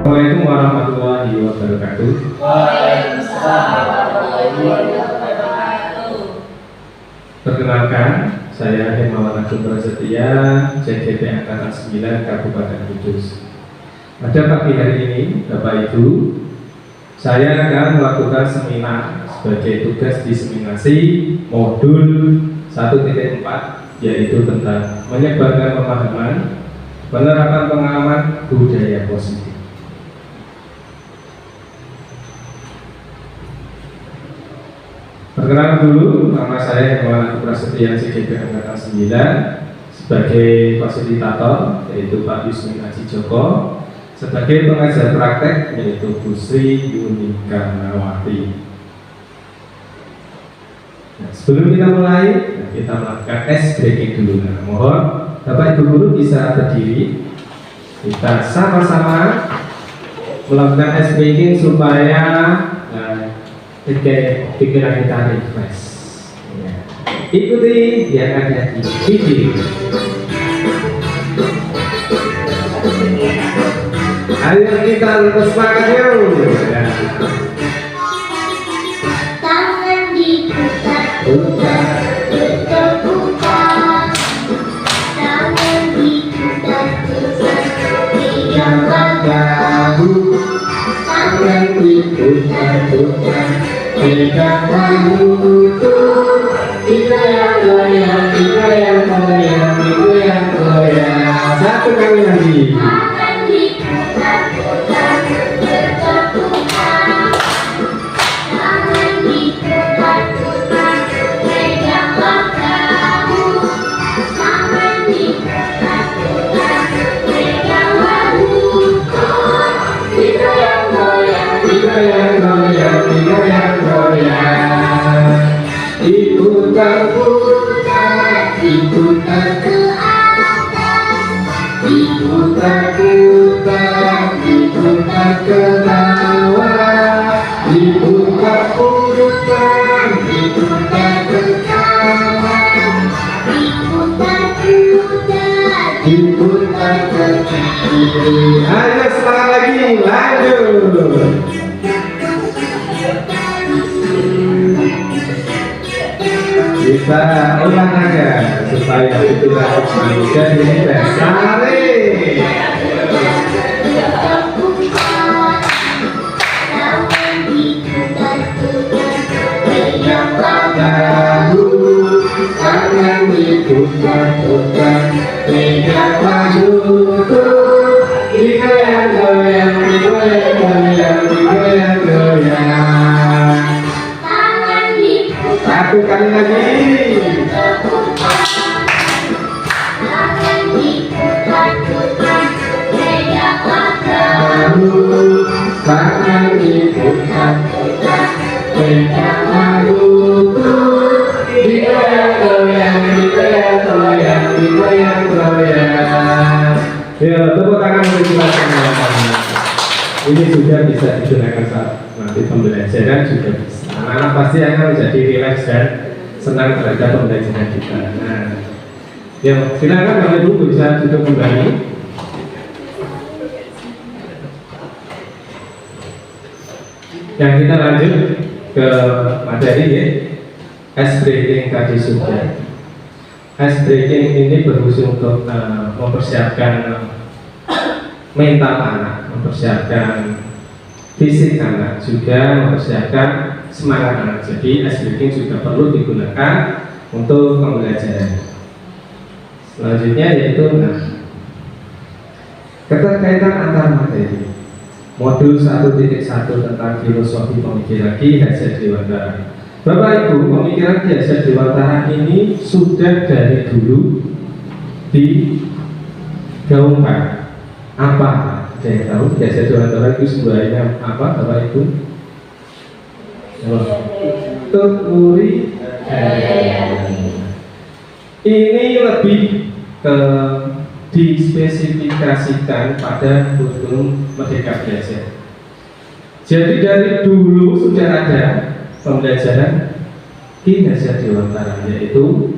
Assalamualaikum warahmatullahi wabarakatuh. Waalaikumsalam warahmatullahi wabarakatuh. Perkenalkan, saya Hermawan Agung Prasetya, CGP Angkatan 9 Kabupaten Kudus. Pada pagi hari ini, Bapak Ibu, saya akan melakukan seminar sebagai tugas diseminasi modul 1.4, yaitu tentang menyebarkan pemahaman, penerapan pengalaman budaya positif. Perkenalan dulu, nama saya Hermawan Agung Prasetya, CGP Angkatan 9, sebagai fasilitator yaitu Pak Yusmin Aji Joko, sebagai pengajar praktek yaitu Bu Sri Yuni Karnawati. Nah, sebelum kita mulai, kita melakukan ice breaking dulu. Nah, mohon Bapak Ibu guru bisa berdiri. Kita sama-sama melakukan ice breaking supaya pikiran kita refresh. Ya. Ikuti yang ada di video. Ayo kita semangat yuk. Ya. Tangan diputar-putar, putar-putar. Tangan diputar-putar, pegang bahu. Tangan diputar-putar, pegang bahu. Digoyang-goyang, digoyang-goyang, digoyang-goyang. Satu kali lagi. Tangan diputar-putar, putar-putar. Tangan diputar-putar, pegang bahu. Tangan diputar-putar, pegang bahu. Digoyang-goyang, Digoyang-goyang, digoyang-goyang. Diputar-putar, diputar ke atas, diputar-putar, diputar ke bawah, diputar-putar, diputar ke kanan, diputar-putar. diputar ke kiri. Ayo semangat lagi, lanjut. Kita olahraga supaya pikiran manusia ini bersari. Bahu, tangan diputar-putar, pegang bahuku, digoyang-goyang, digoyang-goyang, digoyang-goyang. Satu kali lagi. Bahu, tangan diputar-putar, pegang bahuku, digoyang-goyang, digoyang-goyang, digoyang-goyang. Ya, tepuk tangan untuk kita semua. Ini sudah bisa digunakan saat nanti pembelajaran juga bisa. Anak-anak pasti akan menjadi rileks dan senang terhadap pembelajaran kita. Nah, ya silakan Bapak Ibu bisa duduk kembali. Yang kita lanjut ke materi ya, ice breaking tadi sudah. Ice breaking ini berfungsi untuk mempersiapkan mental anak, mempersiapkan fisik anak, juga mempersiapkan semangat anak. Jadi ice breaking juga perlu digunakan untuk pembelajaran. Selanjutnya yaitu keterkaitan antar materi. Modul 1.1 tentang filosofi pemikiran Ki Hajar Dewantara. Bapak Ibu, pemikiran Ki Hajar Dewantara ini sudah dari dulu digaungkan. Apa? Ada yang tahu Ki Hajar Dewantara itu sebenarnya apa, Bapak Ibu? Teori. Ini lebih ke dispesifikasikan pada kurikulum Merdeka Belajar. Jadi dari dulu sudah ada pembelajaran Ki Hajar Dewantara, yaitu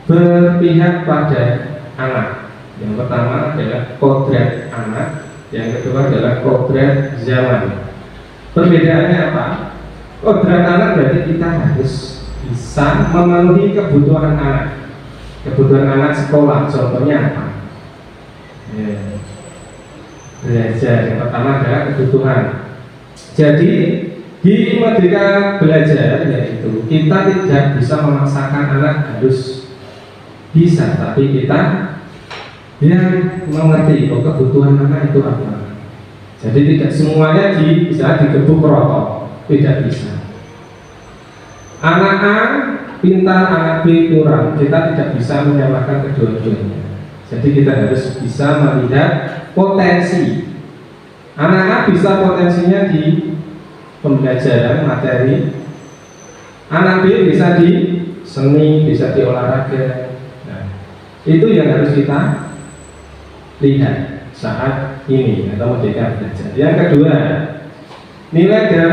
berpihak pada anak. Yang pertama adalah kodrat anak, Yang kedua adalah kodrat zaman. Perbedaannya apa? Kodrat anak berarti kita harus bisa memenuhi kebutuhan anak. Kebutuhan anak sekolah, contohnya apa? Ya. Belajar, yang pertama adalah kebutuhan. Jadi di Merdeka Belajar yaitu kita tidak bisa memaksakan anak harus bisa, tapi kita yang mengerti kebutuhan anak itu apa. Jadi tidak semuanya bisa digebuk rotok, tidak bisa. Anak A pintar, anak B kurang, kita tidak bisa menyamakan kedua-duanya. Jadi kita harus bisa melihat potensi. Anak A bisa potensinya di pembelajaran materi, anak B bisa di seni, bisa di olahraga. Nah, itu yang harus kita lihat saat ini atau Merdeka Belajar. Yang kedua, nilai dan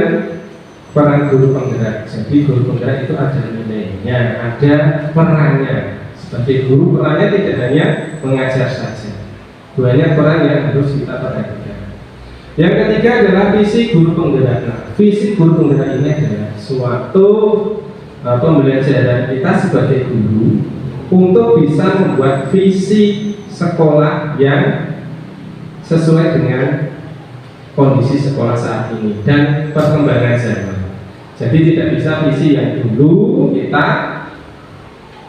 peran guru penggerak. Jadi guru penggerak itu ada nilainya, ada perannya. Sebagai guru perannya tidak hanya mengajar saja, banyak peran yang harus kita perhatikan. Yang ketiga adalah visi guru penggerak. Nah, visi guru penggerak ini adalah suatu pembelajaran kita sebagai guru untuk bisa membuat visi sekolah yang sesuai dengan kondisi sekolah saat ini dan perkembangan zaman. Jadi tidak bisa visi yang dulu kita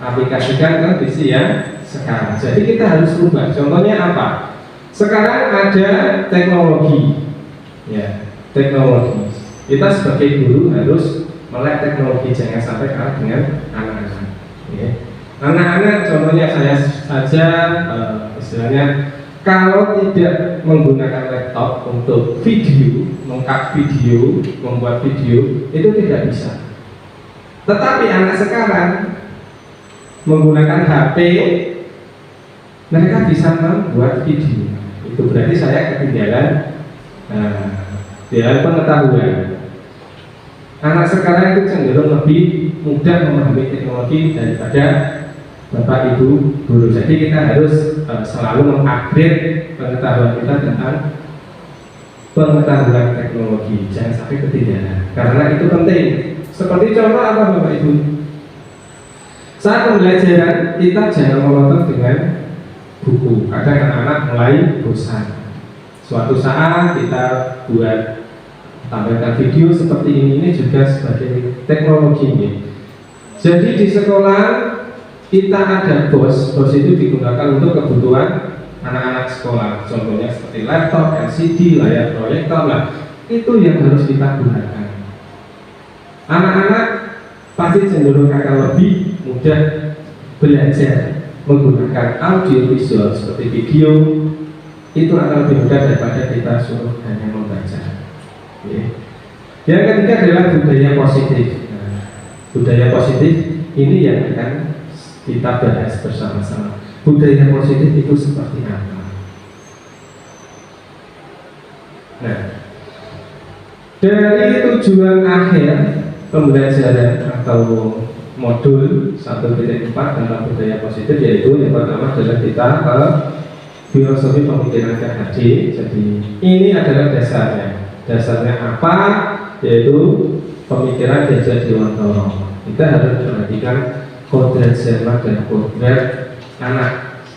aplikasikan ke visi yang sekarang. Jadi kita harus ubah. Contohnya apa? Sekarang ada teknologi, ya, teknologi. Kita sebagai guru harus melek teknologi, jangan sampai kalah dengan anak-anak. Ya. Anak-anak, contohnya saya saja, istilahnya, kalau tidak menggunakan laptop untuk video, mengkat video, membuat video, itu tidak bisa. Tetapi anak sekarang menggunakan HP, mereka bisa membuat video. Itu berarti saya ketinggalan dalam pengetahuan. Anak sekarang itu cenderung lebih mudah memahami teknologi daripada Bapak Ibu guru. Jadi kita harus selalu mengupgrade pengetahuan kita tentang pengetahuan teknologi. Jangan sampai ketinggalan, karena itu penting. Seperti contoh apa Bapak Ibu? Saat pembelajaran kita jangan monoton dengan buku. Kadang anak-anak mulai bosan. Suatu saat kita buat tambahkan video seperti ini juga sebagai teknologi ini. Jadi di sekolah kita ada bos itu digunakan untuk kebutuhan anak-anak sekolah. Contohnya seperti laptop, LCD, layar proyektor. Nah, itu yang harus kita gunakan. Anak-anak pasti cenderung akan lebih mudah belajar menggunakan audio visual seperti video. Itu akan lebih mudah daripada kita suruh hanya membaca. Yang ketiga adalah budaya positif. Nah, budaya positif ini yang akan kita bahas bersama-sama. Budaya positif itu seperti apa? Nah, dari tujuan akhir pembelajaran atau modul 1.4 tentang budaya positif, yaitu yang pertama adalah kita ke filosofi pemikiran KHD. Jadi ini adalah dasarnya. Dasarnya apa? Yaitu pemikiran Gajah Dewantara. Kita harus perhatikan kodrat zaman dan kodrat anak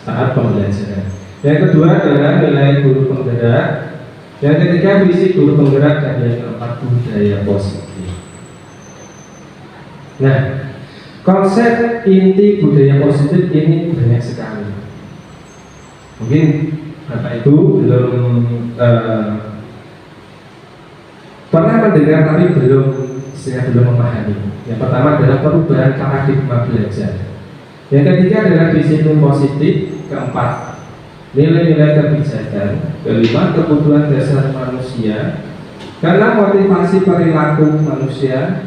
saat pembelajaran. Yang kedua adalah nilai guru penggerak. Yang ketiga visi guru penggerak, dan yang keempat budaya positif. Nah, konsep inti budaya positif ini banyak sekali. Mungkin Bapak Ibu belum pernah mendengar tapi belum memahami. Yang pertama adalah perubahan paradigma belajar. Yang ketiga adalah disiplin positif. Keempat, nilai-nilai kebijakan. Kelima, kebutuhan dasar manusia. Karena motivasi perilaku manusia.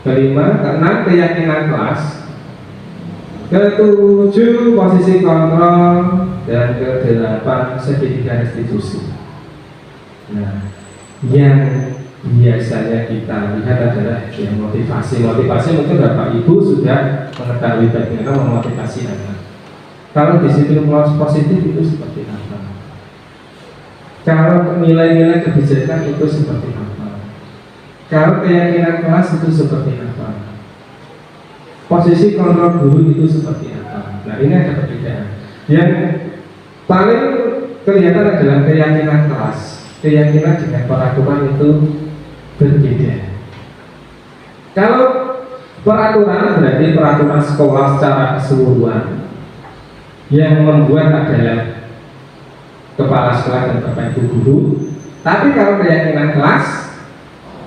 Keenam, keyakinan kelas. Ketujuh, posisi kontrol. Dan kedelapan, segitiga institusi. Nah, yang biasanya kita lihat adalah yang motivasi mungkin Bapak Ibu sudah mengetahui bagaimana memotivasi anak. Kalau disiplin positif itu seperti apa? Kalau nilai-nilai kebijakan itu seperti apa? Kalau keyakinan kelas itu seperti apa? Posisi kontrol guru itu seperti apa? Nah, ini ada perbedaan. Yang paling kelihatan adalah keyakinan kelas. Keyakinan dengan peraturan itu berbeda. Kalau peraturan berarti peraturan sekolah secara keseluruhan, yang membuat adalah kepala sekolah dan bapak ibu guru. Tapi kalau keyakinan kelas,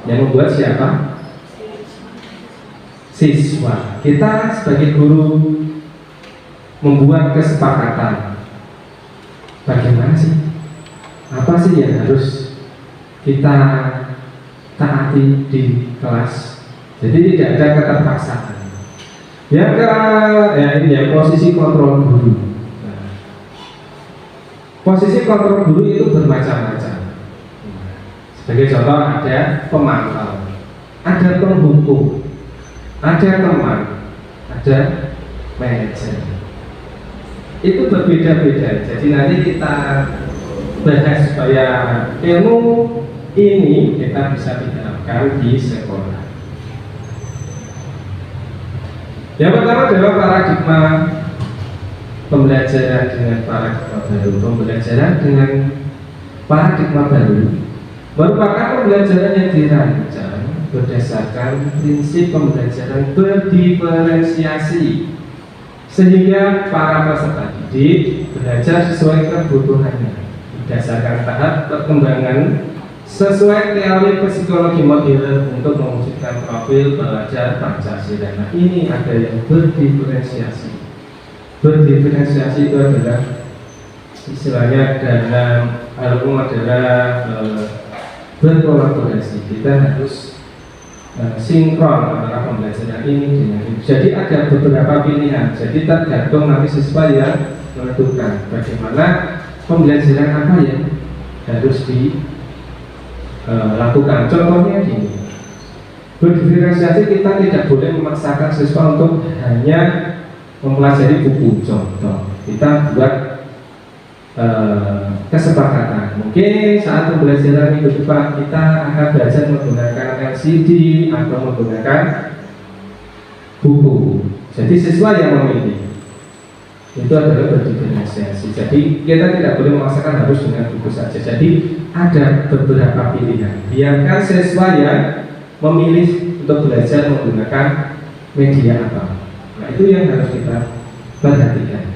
yang membuat siapa? Siswa. Kita sebagai guru membuat kesepakatan. Bagaimana sih? Apa sih yang harus kita taati di kelas? Jadi tidak ada keterpaksaan. Yang ini ya posisi kontrol guru. Nah, posisi kontrol guru itu bermacam-macam. Sebagai contoh ada pemantau, ada penghukum, ada teman, ada manajer. Itu berbeda-beda. Jadi nanti kita bahas supaya ilmu ini kita bisa diterapkan di sekolah. Yang pertama adalah paradigma pembelajaran dengan paradigma baru. Pembelajaran dengan paradigma baru merupakan pembelajaran yang dirancang berdasarkan prinsip pembelajaran berdiferensiasi, sehingga para peserta didik belajar sesuai kebutuhannya berdasarkan tahap perkembangan sesuai teori psikologi modern untuk mewujudkan profil pelajar Pancasila. Nah, ini ada yang berdiferensiasi. Berdiferensiasi itu adalah istilahnya dalam ilmu adalah berkolaborasi. Kita harus sinkron antara pembelajaran ini dengan ini. Jadi ada beberapa pilihan. Jadi tergantung nanti siswa yang menentukan bagaimana pembelajaran apa yang harus dilakukan. Contohnya gini, berdiferensiasi kita tidak boleh memaksakan siswa untuk hanya mempelajari buku. Contoh, kita buat kesepakatan. Mungkin saat pembelajaran minggu depan kita akan belajar menggunakan LCD atau menggunakan buku. Jadi siswa yang memilih. Itu adalah berdiferensiasi. Jadi kita tidak boleh memaksakan harus dengan buku saja. Jadi ada beberapa pilihan. Biarkan siswa yang memilih untuk belajar menggunakan media apa. Nah, itu yang harus kita perhatikan.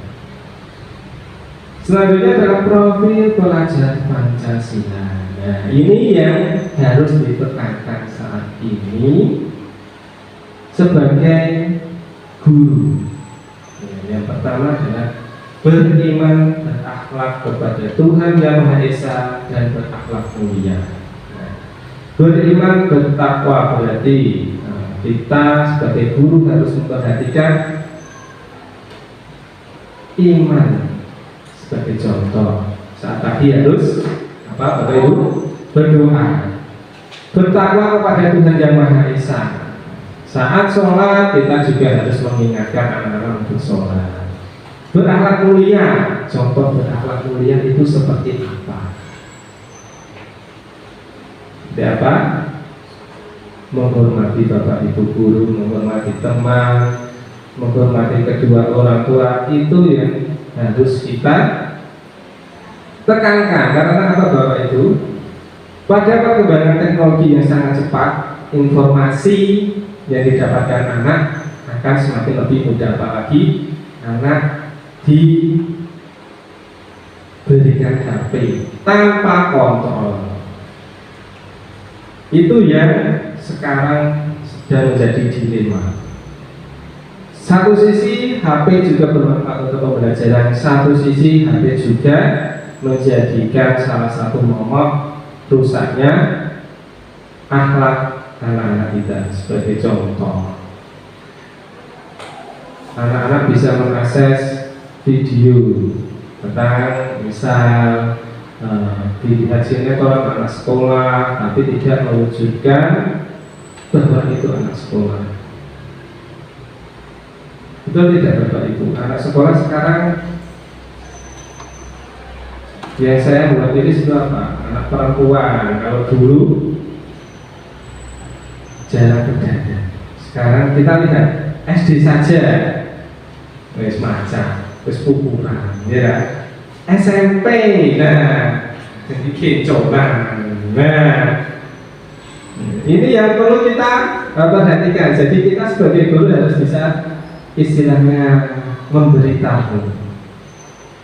Selanjutnya adalah profil pelajar Pancasila. Nah, ini yang harus ditekankan saat ini sebagai guru. Yang pertama adalah beriman, berakhlak kepada Tuhan Yang Maha Esa dan berakhlak mulia. Nah, beriman bertakwa berarti kita sebagai guru harus memperhatikan iman sebagai contoh. Saat tadi harus apa? Bapak Ibu berdoa, bertakwa kepada Tuhan Yang Maha Esa. Saat sholat kita juga harus mengingatkan anak-anak untuk sholat. Berakhlak mulia, contoh berakhlak mulia itu seperti apa? Seperti apa? Menghormati bapak ibu guru, menghormati teman, menghormati kedua orang tua, itu yang harus kita tekankan. Karena apa bapak ibu? Pada perkembangan teknologi yang sangat cepat, informasi yang didapatkan anak akan semakin lebih mudah, apalagi anak diberikan HP tanpa kontrol. Itu yang sekarang sudah menjadi dilema. Satu sisi HP juga bermanfaat untuk pembelajaran, satu sisi HP juga menjadikan salah satu momok rusaknya akhlak anak-anak kita. Sebagai contoh, anak-anak bisa mengakses video tentang misal dilihat sinetron anak sekolah, tapi tidak mewujudkan bahwa itu anak sekolah. Betul tidak Bapak Ibu? Anak sekolah sekarang Yang saya buat ini itu apa? Anak perempuan. Kalau dulu jarang berdada. Sekarang kita lihat SD saja, wes macam, wes pupuran, ya. SMP, nah, jadi kecoban. Nah, ini yang perlu kita perhatikan. Jadi kita sebagai guru harus bisa istilahnya memberitahu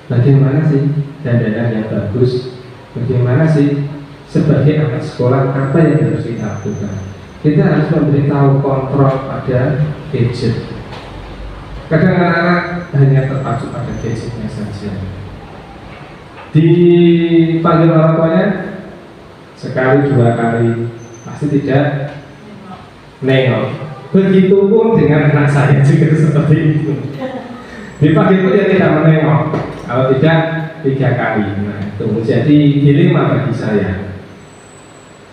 bagaimana sih dandanan yang bagus, bagaimana sih sebagai anak sekolah apa yang harus kita lakukan. Kita harus memberitahu kontrol pada gadget. Kadang anak-anak hanya terpacu pada gadgetnya saja. Dipanggil orang tuanya sekali dua kali pasti tidak nengok. Begitupun dengan anak saya juga seperti itu. Dipanggil pun dia tidak menengok. Kalau tidak 3 kali. Nah itu menjadi dilema bagi saya.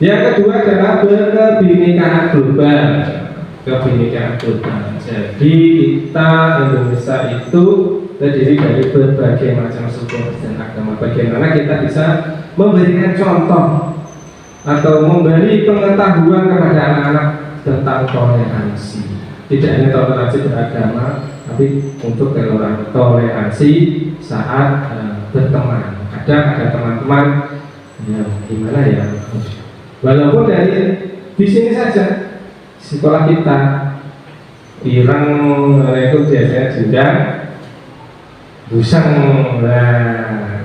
Yang kedua adalah berkebinekaan global. Kebinekaan global. Jadi kita Indonesia itu terdiri dari berbagai macam suku dan agama. Bagaimana kita bisa memberikan contoh atau memberi pengetahuan kepada anak-anak tentang toleransi. Tidak hanya toleransi beragama, tapi untuk toleransi saat berteman. Kadang ada teman-teman yang gimana ya, walaupun dari di sini saja sekolah kita Irang itu biasanya juga busang, nah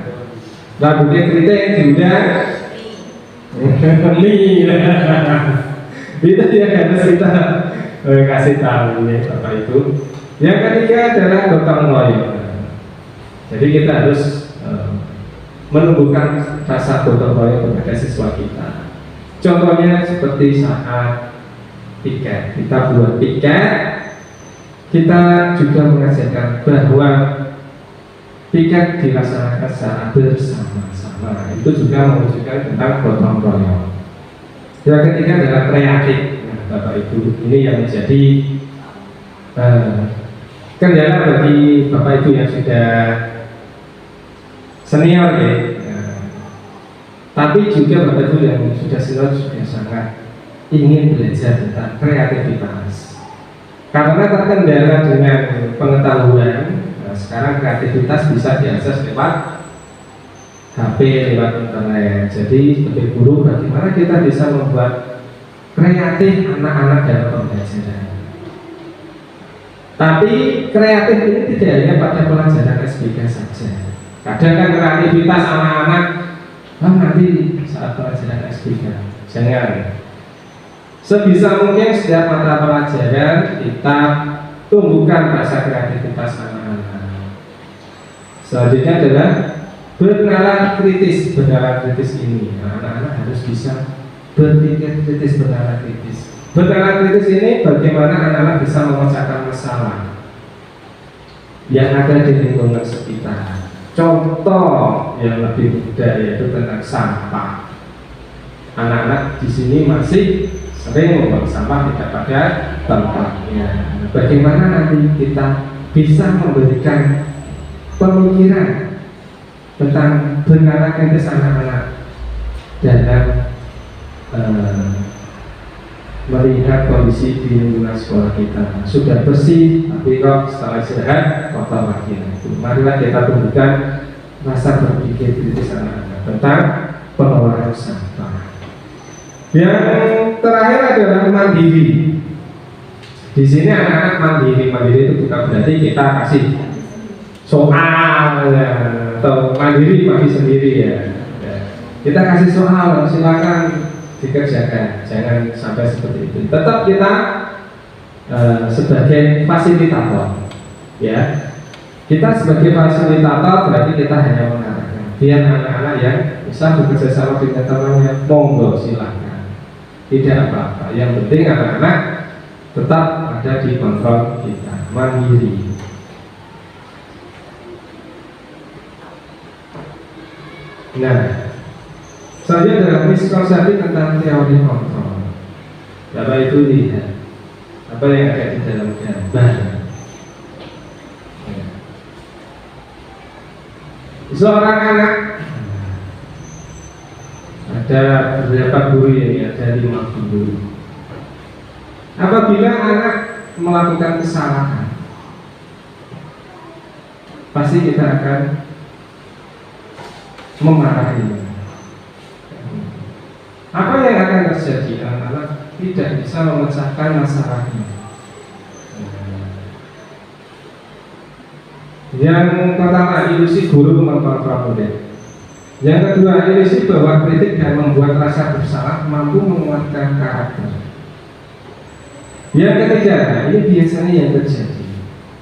rambutnya keriting juga itu yang harus kita kasih tahu ya Bapak Ibu. Yang ketiga adalah gotong royong. Jadi kita harus menumbuhkan rasa gotong royong kepada siswa kita. Contohnya seperti saat tiket, kita buat tiket, kita juga mengajarkan bahwa tiket dilaksanakan secara bersama-sama. Itu juga menunjukkan tentang gotong royong. Yang ketiga adalah kreatif. Nah, Bapak Ibu, ini yang menjadi kendala bagi Bapak Ibu yang sudah senior ya. Tapi juga Bapak Ibu yang sudah senior juga sangat ingin belajar tentang kreativitas. Karena terkendala dengan pengetahuan, sekarang kreativitas bisa diakses lewat HP, lewat internet. Jadi sebagai guru, bagaimana kita bisa membuat kreatif anak-anak dalam pembelajaran. Tapi kreatif ini tidak hanya pada pelajaran SBK saja. Kadang kan kreativitas anak-anak nanti saat pelajaran SBK. Jangan. Sebisa mungkin setiap mata pelajaran kita tumbuhkan rasa kreativitas anak-anak. Selanjutnya adalah bernalar kritis. Bernalar kritis ini anak-anak harus bisa berpikir kritis, bernalar kritis. Bernalar kritis ini bagaimana anak-anak bisa memecahkan masalah yang ada di lingkungan sekitar. Contoh yang lebih mudah yaitu tentang sampah. Anak-anak di sini masih sering membuang sampah tidak pada tempatnya. Bagaimana nanti kita bisa memberikan pemikiran tentang bernalar kritis anak-anak dalam melihat kondisi di lingkungan sekolah kita sudah bersih, tapi kok setelah istirahat kotor lagi. Marilah kita tumbuhkan rasa berpikir kritis anak-anak tentang pengelolaan sampah. Yang terakhir adalah mandiri. Di sini anak-anak mandiri. Mandiri itu bukan berarti kita kasih soal ya, atau mandiri bagi sendiri ya. Kita kasih soal, silakan dikerjakan, jangan sampai seperti itu. Tetap kita sebagai fasilitator, ya. Kita sebagai fasilitator berarti kita hanya mengarahkan. Biar anak-anak yang bisa bekerja sama dengan temannya, monggo silakan. Tidak apa-apa. Yang penting anak-anak tetap ada di kontrol kita, mandiri. Nah, selanjutnya adalah miskonsepsi tentang teori kontrol. Bapak itu lihat apa yang ada di dalam gambar. Seorang anak Ada beberapa guru ini, ada 5 guru. Apabila anak melakukan kesalahan, pasti kita akan memarahi. Apa yang akan terjadi? Anak-anak tidak bisa memecahkan masalahnya. Yang pertama, ilusi guru mengkontrol murid. Yang kedua, ilusi bahwa kritik dan membuat rasa bersalah mampu menguatkan karakter. Yang ketiga, ini biasanya yang terjadi,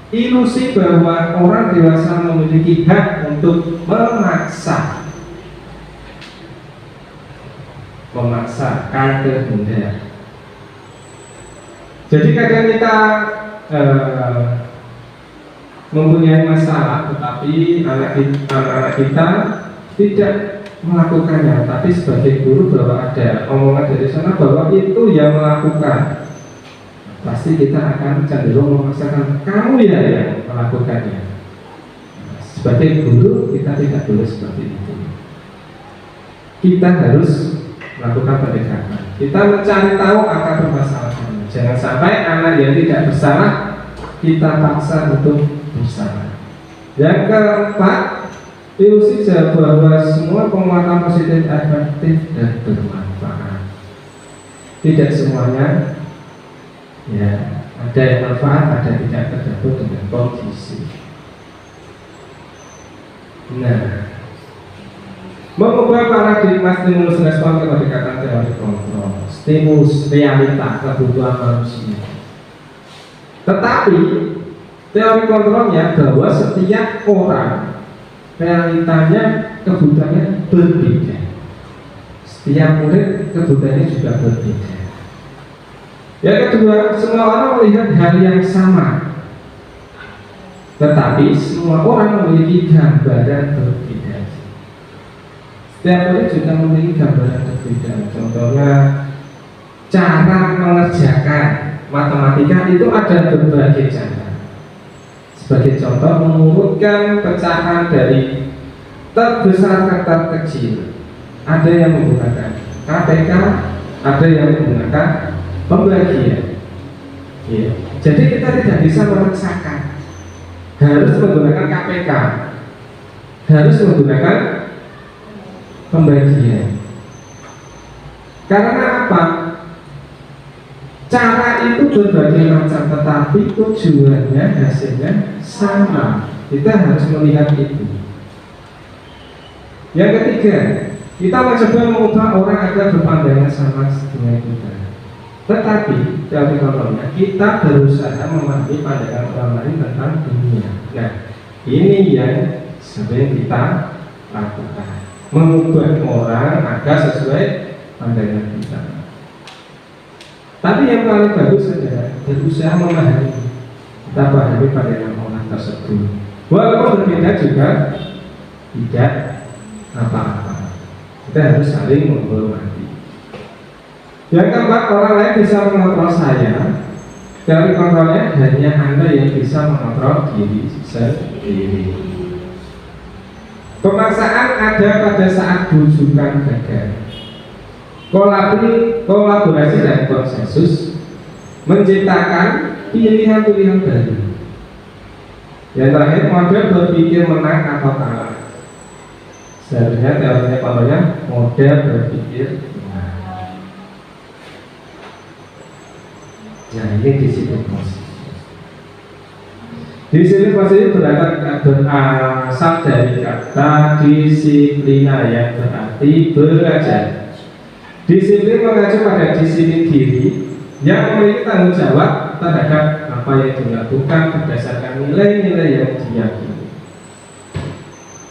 ilusi bahwa orang dewasa memiliki hak untuk memaksa kehendak. Jadi kadang kita mempunyai masalah, tetapi anak-anak kita tidak melakukannya. Tapi sebagai guru, bahwa ada omongan dari sana bahwa itu yang melakukan, pasti kita akan cenderung memaksakan, kamu ya yang melakukannya. Sebagai guru, kita tidak boleh seperti itu. Kita harus melakukan pendekatan. Kita mencari tahu akar permasalahannya. Jangan sampai anak yang tidak bersalah kita paksa untuk bersalah. Yang keempat, ilusi bahwa semua penguatan positif efektif dan bermanfaat. Tidak semuanya, ya, ada yang manfaat, ada yang tidak tergabung dengan kondisi. Nah, mengubah paradigma stimulus respon ke pendekatan teori kontrol, stimulus realita kebutuhan manusia. Tetapi teori kontrolnya bahwa setiap orang realitanya kebutuhannya berbeda. Setiap murid kebutuhannya juga berbeda. Yang kedua, semua orang melihat hal yang sama, tetapi semua orang memiliki gambaran berbeda. Setiap murid juga memiliki gambaran berbeda. Contohnya, cara mengerjakan matematika itu ada berbagai cara. Sebagai contoh, mengurutkan pecahan dari terbesar ke terkecil. Ada yang menggunakan KPK, ada yang menggunakan pembagian. Ya. Jadi kita tidak bisa memaksakan harus menggunakan KPK, harus menggunakan pembagian. Karena apa? Cara itu berbagai macam, tetapi tujuannya, hasilnya sama. Kita harus melihat itu. Yang ketiga, kita mencoba mengubah orang agar berpandangan sama dengan kita. Tetapi teori kontrolnya, kita berusaha memahami pandangan orang lain tentang dunia. Nah, ini yang sering kita lakukan, mengubah orang agar sesuai pandangan kita. Tapi yang paling bagus adalah berusaha memahami, kita pahami pandangan orang tersebut. Walaupun berbeda juga tidak apa-apa. Kita harus saling menghormati. Yang keempat, orang lain bisa mengontrol saya. Teori kontrolnya hanya Anda yang bisa mengontrol diri sendiri. Pemaksaan ada pada saat bujukan gagal. Kolaborasi dan konsensus menciptakan pilihan-pilihan baru. Yang terakhir, model berpikir menang atau kalah. Seharusnya teorinya contohnya model berpikir menang. Nah, ini disiplin positif. Disiplin positif berasal dari kata disiplina yang berarti belajar. Disiplin mengacu pada disiplin diri yang memiliki tanggung jawab terhadap apa yang dilakukan berdasarkan nilai-nilai yang diyakini.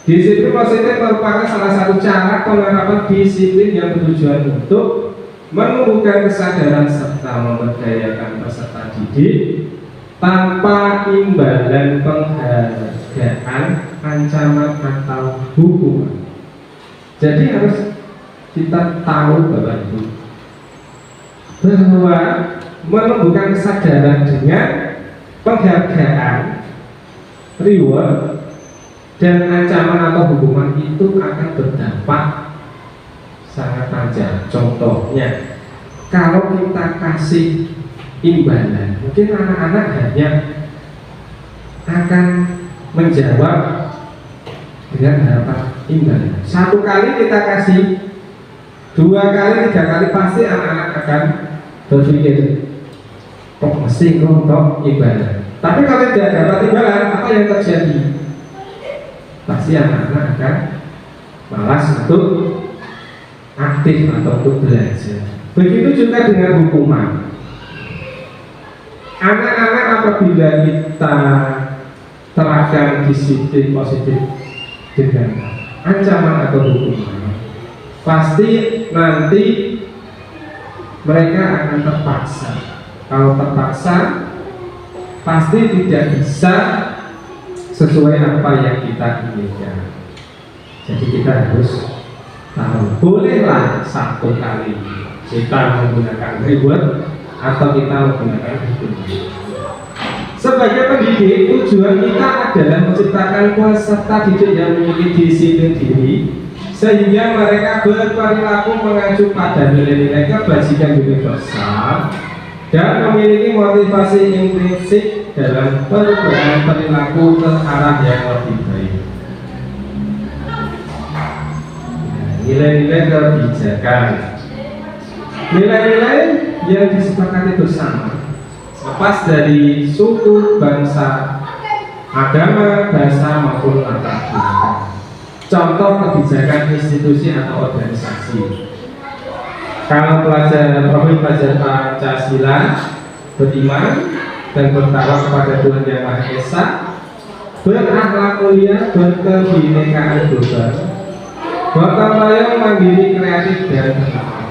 Disiplin positif merupakan salah satu cara penerapan disiplin yang bertujuan untuk menumbuhkan kesadaran serta memberdayakan peserta didik tanpa imbalan penghargaan, ancaman atau hukuman. Jadi harus kita tahu bahwa menumbuhkan kesadaran dengan penghargaan, reward, dan ancaman atau hukuman itu akan berdampak sangat tajam. Contohnya, kalau kita kasih imbalan, mungkin anak-anak hanya akan menjawab dengan harapan imbalan. Satu kali kita kasih, 2 kali, 3 kali, pasti anak-anak akan berpikir, kok mesti untuk imbalan. Tapi kalau tidak dapat imbalan, apa yang terjadi? Pasti anak-anak akan malas untuk aktif atau untuk belajar. Begitu juga dengan hukuman. Anak-anak apabila kita terapkan disiplin positif dengan ancaman atau hukuman, pasti nanti mereka akan terpaksa. Kalau terpaksa, pasti tidak bisa sesuai apa yang kita inginkan. Jadi kita harus tahu, bolehlah 1 kali kita menggunakan reward atau kita menggunakan hukuman. Sebagai pendidik, tujuan kita adalah menciptakan peserta didik yang memiliki disiplin diri, sehingga mereka berperilaku mengacu pada nilai-nilai kebajikan universal dan memiliki motivasi intrinsik dalam perubahan perilaku ke arah yang lebih baik. Nilai-nilai kebijakan, nilai-nilai yang disepakati bersama, lepas dari suku, bangsa, agama, bahasa maupun latar belakang. Contoh kebijakan institusi atau organisasi. Kalau profil pelajar Pancasila, beriman dan bertakwa kepada Tuhan Yang Maha Esa, berakhlak mulia, berkebinekaan global, gotong royong, mandiri, kreatif, dan bermanfaat.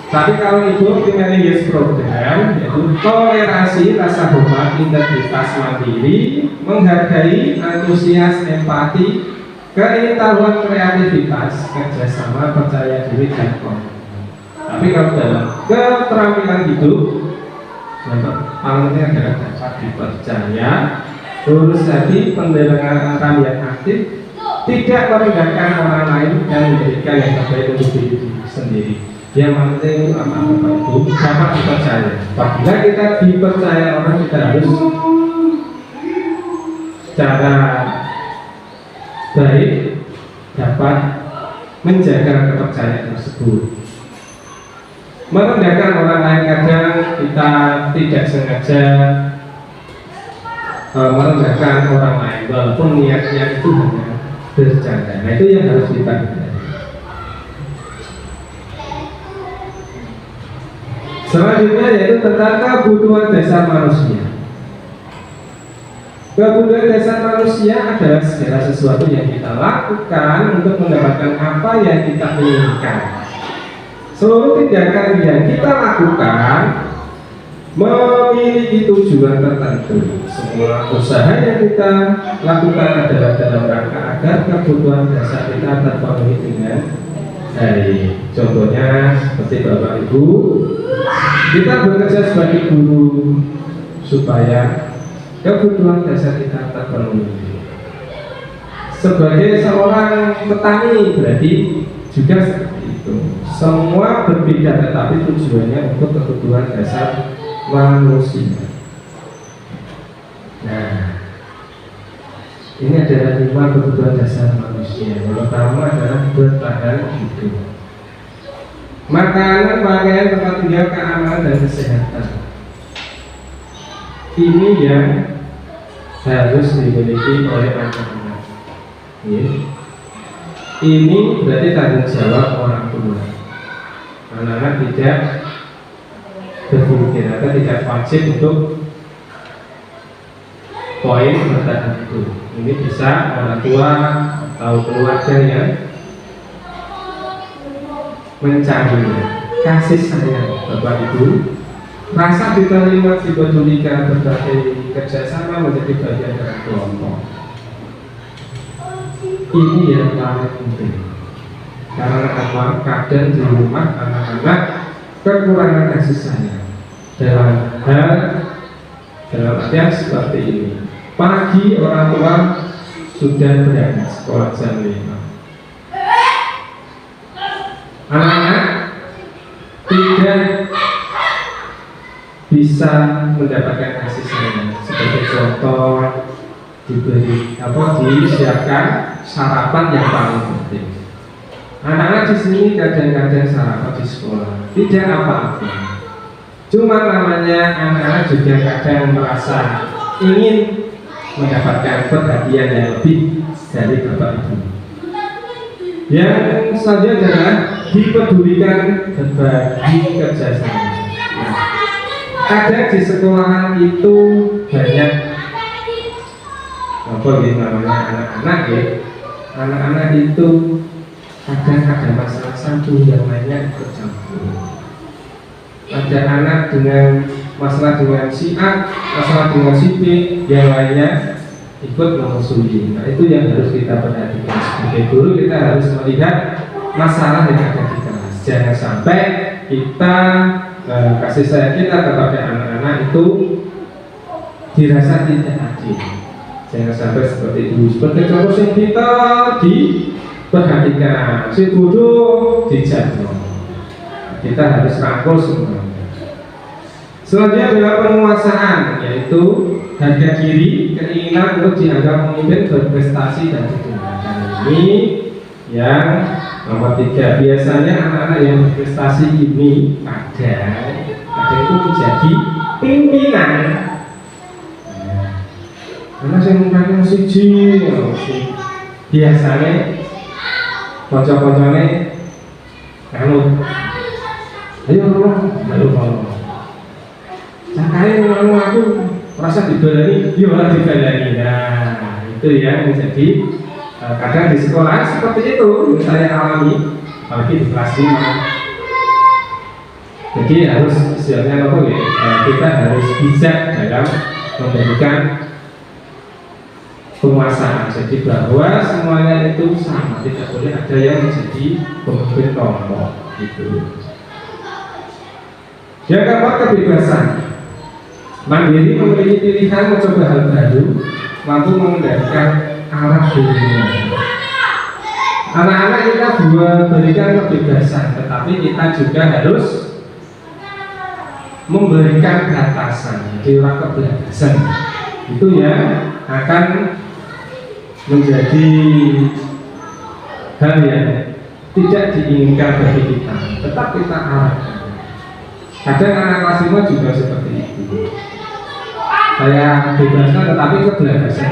Tapi kalau Ibu Primaries program, yaitu toleransi, rasa hormat, integritas, mandiri, menghargai, antusias, empati, keingin-tahuan, kreativitas, kerjasama, percaya diri, dan komitmen. Tapi kalau dalam keterampilan hidup, yang paling adalah dapat dipercaya, lurus hati, pendengaran yang aktif, tidak merendahkan orang lain, dan memberikan yang terbaik untuk diri sendiri. Yang penting apa Bapak Ibu dapat dipercaya. Apabila kita dipercaya orang, kita harus secara baik dapat menjaga kepercayaan tersebut. Merendahkan orang lain, kadang kita tidak sengaja merendahkan orang lain walaupun niatnya itu hanya bercanda. Nah, itu yang harus kita hindari. Selanjutnya yaitu tentang kebutuhan dasar manusia. Kebutuhan dasar manusia adalah segala sesuatu yang kita lakukan untuk mendapatkan apa yang kita inginkan. Seluruh tindakan yang kita lakukan memiliki tujuan tertentu. Semua usaha yang kita lakukan adalah dalam rangka agar kebutuhan dasar kita terpenuhi dengan baik. Contohnya seperti Bapak Ibu, kita bekerja sebagai guru supaya kebutuhan dasar kita terpenuhi. Sebagai seorang petani berarti juga seperti itu. Semua berbeda tetapi tujuannya untuk kebutuhan dasar manusia. Nah, ini adalah 5 kebutuhan dasar manusia. Yang pertama adalah bertahan hidup. Makanan, pakaian, tempat tinggal, keamanan, dan kesehatan. Ini yang harus dimiliki oleh anak-anak. Ini berarti tanggung jawab orang tua. Anak-anak tidak berpikir atau tidak wajib untuk poin bertahan hidup. Ini bisa orang tua atau keluarga yang mencari kasih sayang Bapak Ibu, rasa diterima, dipedulikan, berbagai kerjasama menjadi bagian dari kelompok. Ini yang paling penting, karena kadang di rumah anak-anak kekurangan kasih sayang dalam artian seperti ini. Pagi orang tua sudah berangkat sekolah jam 5, anak-anak tidak bisa mendapatkan kasih sayang. Sebagai contoh, disiapkan sarapan yang paling penting. Anak-anak di sini kadang-kadang sarapan di sekolah tidak apa-apa. Cuma namanya anak-anak juga kadang merasa ingin mendapatkan perhatian yang lebih dari bapak ibu. Yang selanjutnya adalah dipedulikan berbagi kerjasama. Nah, kadang di sekolahan itu banyak apa gitu namanya anak-anak ya. Anak-anak itu kadang ada masalah satu, yang lainnya ikut campur. Ada anak dengan masalah dengan si A, masalah dengan si B, yang lainnya ikut memusuhi. Nah, itu yang harus kita perhatikan. Sebagai guru kita harus melihat masalah yang ada di kelas. Jangan sampai kita kasih sayang kita kepada anak-anak itu dirasa tidak adil. Jangan sampai seperti itu. Seperti contoh yang kita diperhatikan, si bodoh dijatuh. Kita harus rangkul semuanya. Selanjutnya adalah penguasaan, yaitu harga diri, keinginan untuk dianggap pemimpin, berprestasi dan dibanggakan. Ini yang nomor 3. Biasanya anak-anak yang berprestasi ini kadang itu menjadi pimpinan. Karena saya mungkin siji, biasanya kocok-kocoknya kamu, ayo Cakain aku merasa dibelani, dia malah dibelani. Nah, itu yang menjadi kadang di sekolah seperti itu saya alami, apalagi di kelas 5. Jadi harus istilahnya apa ya? Kita harus bijak dalam memberikan penguasaan. Jadi bahwa semuanya itu sama, tidak boleh ada yang menjadi pemimpin kelompok gitu. Yang keempat, kebebasan. Mandiri, memiliki pilihan, mencoba hal baru, mampu mengendalikan arah dunia. Anak-anak kita berikan kebebasan, tetapi kita juga harus memberikan batasan. Jadi kebebasan itu yang akan menjadi hal yang tidak diinginkan bagi kita, tetap kita arahkan. Kadang anak kelas 5 juga seperti itu. Saya bebaskan tetapi kebablasan.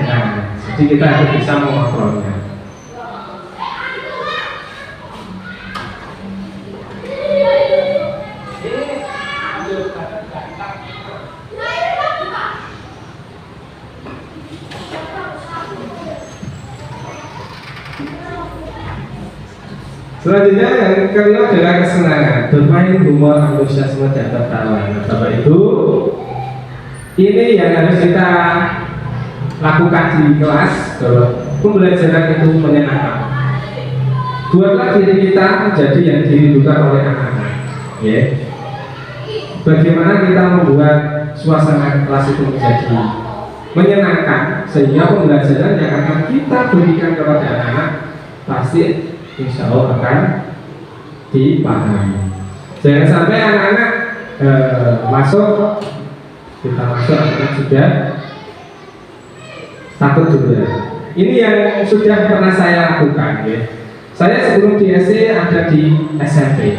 Jadi kita harus bisa mengontrolnya. Selanjutnya yang kelima adalah kesenangan, bermain, humor, antusiasme, dan tertawa. Bapak Ibu, ini yang harus kita lakukan di kelas, bahwa pembelajaran itu menyenangkan. Buatlah diri kita menjadi yang dirindukan oleh anak-anak. Ya. Bagaimana kita membuat suasana kelas itu menjadi menyenangkan, sehingga pembelajaran yang akan kita berikan kepada anak-anak pasti insya Allah akan dipahami. Jangan sampai anak-anak masuk, kita masuk anak sudah takut juga. Ini yang sudah pernah saya lakukan ya. Saya sebelum di SD ada di SMP.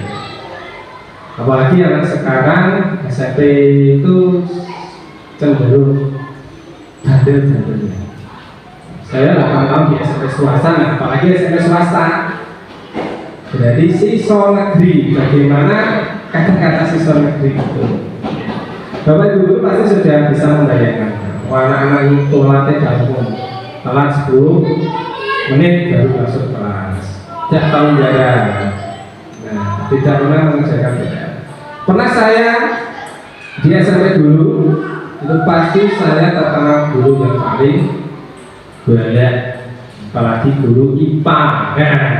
Apalagi anak sekarang SMP itu cenderung bandel-bandel. Saya 8 tahun di SMP swasta, apalagi SMP swasta. Jadi siswa negeri, bagaimana kata-kata siswa negeri itu? Bapak Ibu pasti sudah bisa membayangkan. Anak-anak itu latih gabung, telat 10 menit baru masuk kelas. Tidak tahu jarak. Nah, tidak pernah mengerjakan PR. Pernah saya di SMP dulu, itu pasti saya terkenal guru yang paling banyak, apalagi guru IPA. Nah,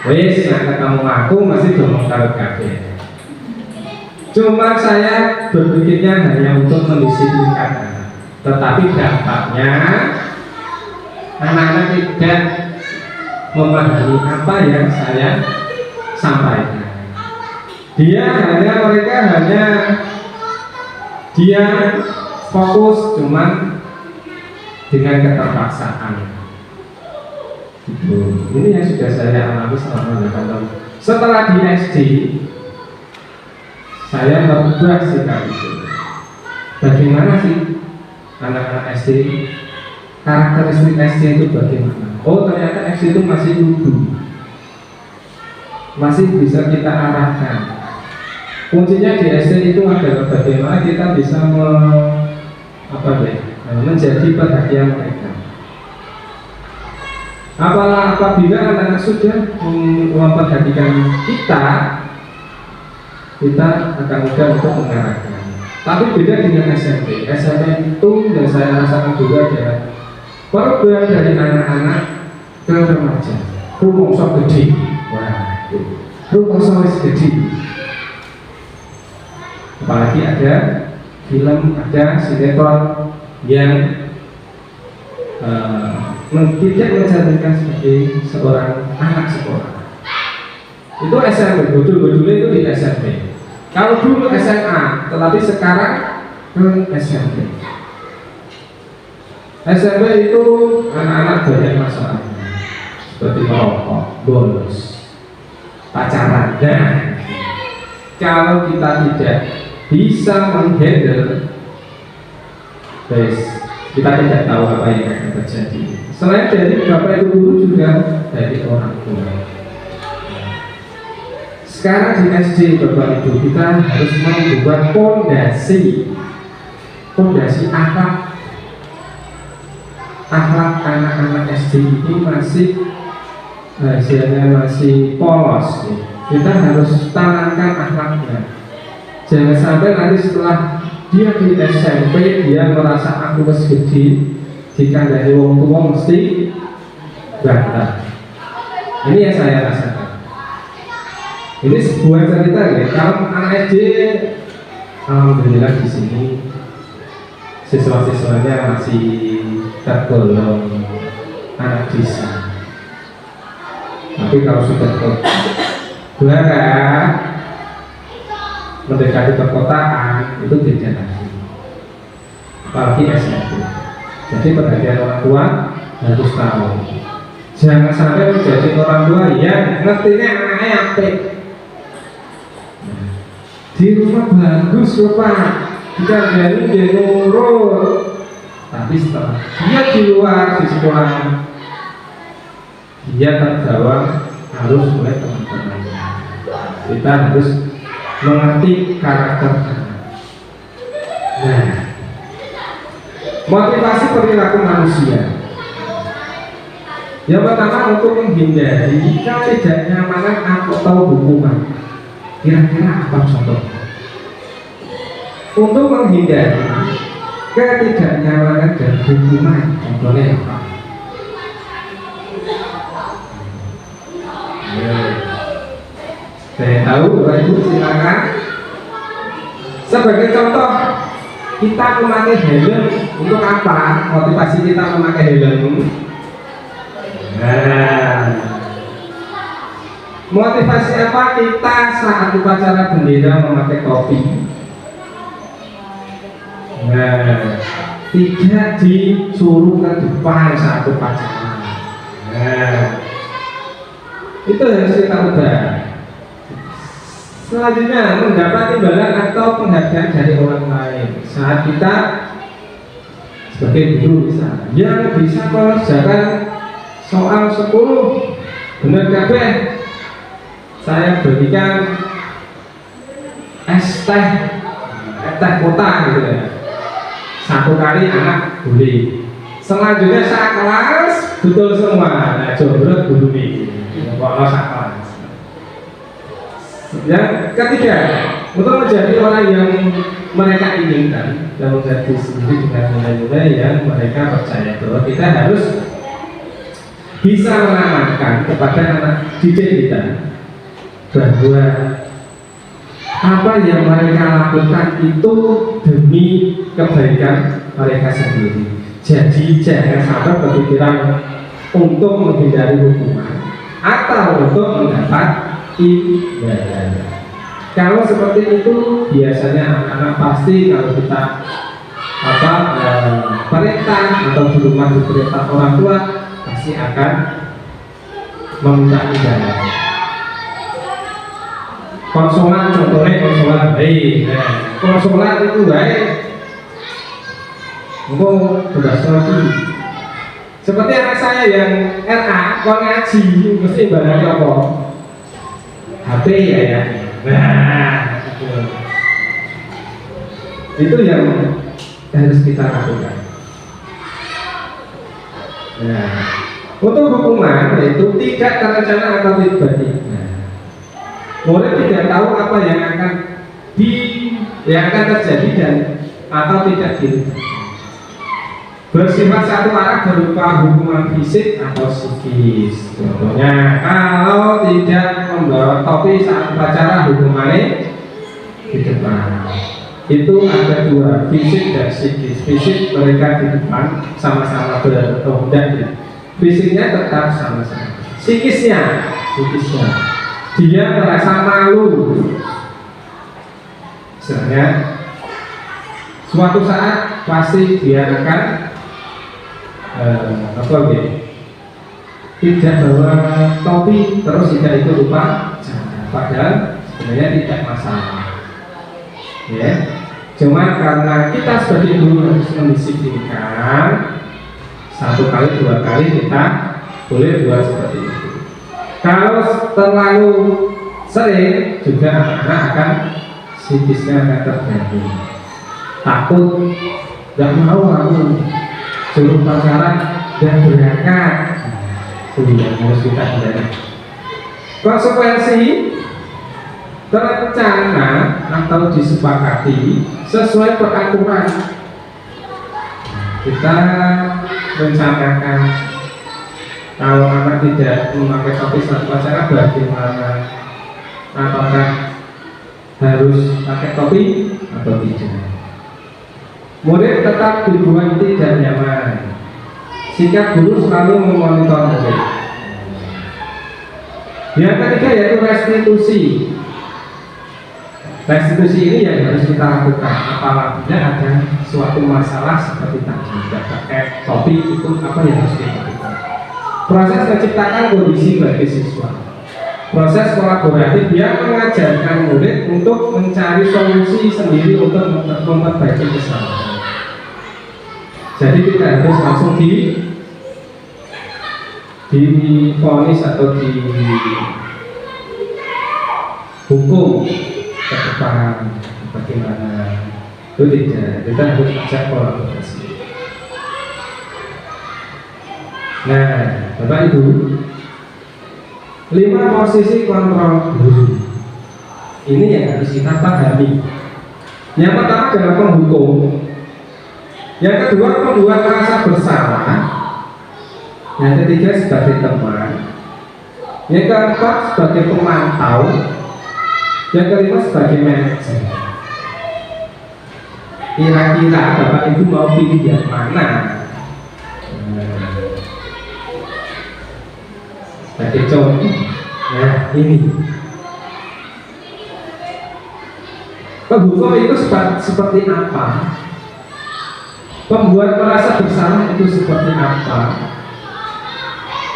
wes, nah ketemu aku masih belum tahu kabeh. Cuma saya berpikirnya hanya untuk mendisiplinkan anak, tetapi dampaknya anak-anak tidak memahami apa yang saya sampaikan. Mereka hanya dia fokus cuman dengan keterpaksaan. Gitu. Ini yang sudah saya alami selama 8 tahun. Setelah di SD, saya merubah sikap itu. Bagaimana sih anak-anak SD? Karakteristik SD itu bagaimana? Oh, ternyata SD itu masih lugu, masih bisa kita arahkan. Kuncinya di SD itu adalah bagaimana kita bisa menjadi perhatian mereka. Apabila anak-anak sudah memperhatikan kita akan mudah untuk mengarahkan. Tapi beda dengan SMP. SMP itu dan saya rasakan juga adalah perubahan dari anak-anak ke remaja. Rumongso gede, wah, rumongso wis gede. Apalagi ada film, ada sinetron yang tidak mencantumkan sebagai seorang anak sekolah. Itu SMP, betul-betulnya itu di SMP. Kalau dulu SMA, tetapi sekarang ke SMP. SMP itu anak-anak banyak masalah, seperti merokok, bolos, pacaran. Nah, kalau kita tidak bisa menghandle, kita tidak tahu apa yang akan terjadi. Selain dari bapak ibu guru juga dari orang tua. Sekarang di SD bapak ibu kita harus membuat fondasi akhlak anak-anak SD ini masih masih polos. Kita harus tanamkan akhlaknya. Jangan sampai nanti setelah dia di SMP dia merasa aku wis gede, dikandani wong tua mesti bantah. Ini yang saya rasakan. Ini sebuah cerita ya. Kalau anak SD, alhamdulillah di sini siswa-siswanya masih tergolong anak desa. Tapi kalau sudah ke belakang mendekati perkotaan itu beda lagi. Apalagi SMP. Jadi perhatian orang tua harus tahu. Jangan sampai menjadi orang tua yang ngertinya anaknya apik. Di rumah bagus loh Pak, dikandani dia nurut. Tapi setelah dia di luar di sekolah, dia terbawa harus oleh teman-teman. Kita harus mengerti karakter anak. Nah, motivasi perilaku manusia. Yang pertama untuk menghindari ketidaknyamanan atau hukuman. Kira-kira apa contoh? Untuk menghindari ketidaknyamanan dan hukuman, contohnya apa? Saya tahu, Bapak Ibu silakan. Sebagai contoh, kita memakai helm untuk apa? Motivasi kita memakai helm. Nah, motivasi apa kita saat upacara bendera memakai topi? Nah, tidak disuruh ke depan saat upacara. Nah, itu harus kita ubah. Selanjutnya, mendapat imbalan atau penghargaan dari orang lain saat kita sebagai guru misalnya yang bisa mengerjakan soal 10 benar kabeh, saya berikan es teh kota gitu ya. 1 kali anak boleh. Selanjutnya saat kelas betul semua. Nah, jomblo guru ini. Kalau saat kelas. Yang ketiga, untuk menjadi orang yang mereka inginkan dan menjadi sendiri dengan nilai-nilai yang mereka percaya bahwa kita harus bisa mengamankan kepada anak didik kita bahwa apa yang mereka lakukan itu demi kebaikan mereka sendiri. Jadi jangan sampai berpikiran untuk menghindari hukuman atau untuk mendapat ibadah. Kalau seperti itu biasanya anak-anak pasti kalau kita perintah atau di rumah diperintah orang tua pasti akan meminta ibadah. Konsolan contohnya konsolan baik, konsolan itu baik. Engkau tugas lagi. Seperti anak saya yang RA, kau ngaji mesti ibadahnya apa? HP ya. Nah, itu yang harus kita lakukan. Nah, untuk hukuman yaitu tidak terencana atau tiba-tiba. Murid tidak tahu apa yang akan terjadi dan atau tidak bersifat satu arah berupa hukuman fisik atau psikis. Contohnya, kalau tidak membawa topi saat upacara hukumannya di depan. Itu ada dua, fisik dan psikis. Fisik mereka di depan sama-sama bertindak. Fisiknya tetap sama-sama. Psikisnya dia merasa malu. Misalnya, suatu saat pasti dia akan tidak bawa topi terus tidak ikut upacara, padahal sebenarnya tidak masalah, ya. Cuma karena kita sebagai guru harus mendisiplinkan, satu kali dua kali kita boleh buat seperti itu. Kalau terlalu sering juga anak-anak akan psikisnya akan terganggu, takut, nggak mau aku suruh pacaran dan berangkat. Yang harus kita hindari. Konsekuensi terencana atau disepakati sesuai peraturan. Kita rencanakan kalau anak tidak memakai topi saat pacaran bagaimana, apakah harus pakai topi atau tidak. Murid tetap dibuat tidak nyaman. Sikap guru selalu memonitor murid. Yang ketiga yaitu restitusi. Restitusi ini yang harus kita lakukan apabila ada suatu masalah seperti tadi tidak pakai topi, itu apa yang harus kita lakukan. Proses menciptakan kondisi bagi siswa. Proses kolaboratif yang mengajarkan murid untuk mencari solusi sendiri untuk memperbaiki kesalahan. Jadi kita harus langsung divonis atau dihukum ke depan bagaimana. Itu tidak, kita harus ajak kolaborasi. Nah, Bapak Ibu, 5 posisi kontrol guru ini yang harus kita pahami. Yang pertama adalah penghukum. Yang kedua membuat rasa bersalah. Yang ketiga sebagai teman. Yang keempat sebagai pemantau. Yang kelima sebagai manajer. Kira-kira Bapak Ibu mau pilih yang mana? Sebagai contoh, nah ini penghukum itu seperti apa? Pembuat merasa bersalah itu seperti apa?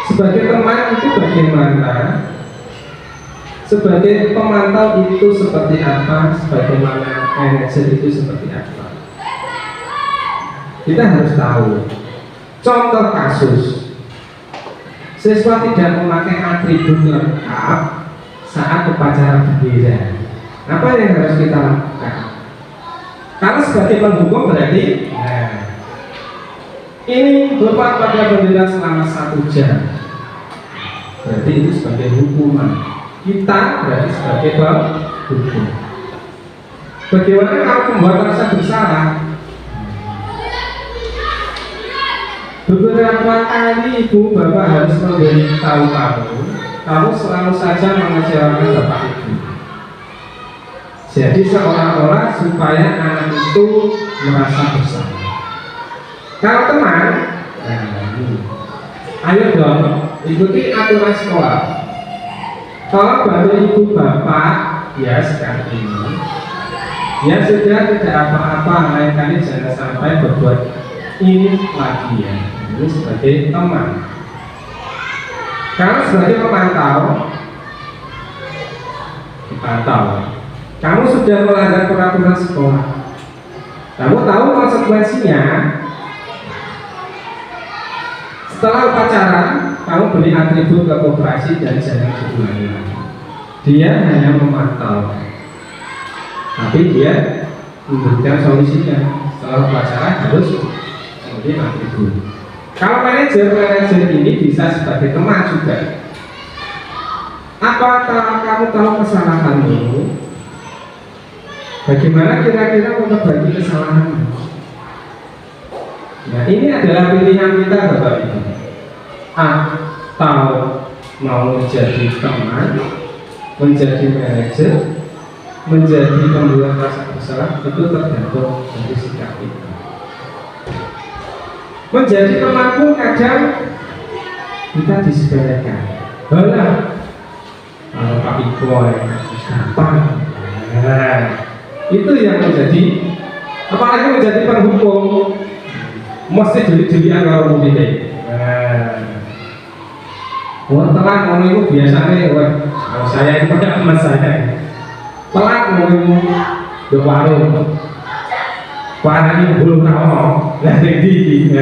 Sebagai teman itu bagaimana? Sebagai pemantau itu seperti apa? Sebagaimana manajer itu seperti apa? Kita harus tahu. Contoh kasus, siswa tidak memakai atribut lengkap saat upacara bendera. Apa yang harus kita lakukan? Kalau sebagai penghukum berarti, ini berapa pada bendera selama 1 jam. Berarti itu sebagai hukuman. Kita berarti sebagai penghukum. Bagaimana kalau membuat rasa bersalah? Beberapa kali ibu bapak harus memberitahu kamu selalu saja mengecewakan bapak ibu. Jadi seolah-olah supaya anak itu merasa bersalah. Kalau teman, ayo dong ikuti aturan sekolah. Kalau bantu ibu bapak ya sekarang ini, ya sudah tidak apa-apa, lain kali jangan sampai berbuat ini lagi ya. Ini sebagai teman. Kalau sebagai pemantau, kamu sudah melanggar peraturan sekolah. Kamu tahu konsekuensinya. Setelah upacara, kamu beri atribut ke koperasi dan jangan diulangi lagi. Dia hanya memantau, tapi dia memberikan solusinya. Setelah upacara harus memberi atribut. Kalau manajer ini bisa sebagai teman juga. Apakah kamu tahu kesalahanmu? Bagaimana kira-kira memperbaiki kesalahanmu? Nah, ini adalah pilihan kita, Bapak Ibu. Atau mau menjadi teman, menjadi manajer, menjadi pembuat rasa bersalah, itu tergantung dari sikap kita. Menjadi teman pun kadang kita disepelekan. Balah, kalau Pak Iko gampang. Nah, itu yang menjadi, apalagi menjadi penghukum, mesti jeli-jelian kalau mau telat mau itu biasanya, kalau saya itu pakai emas saya. Telat mau itu di warung, warnanya belum tahu, dari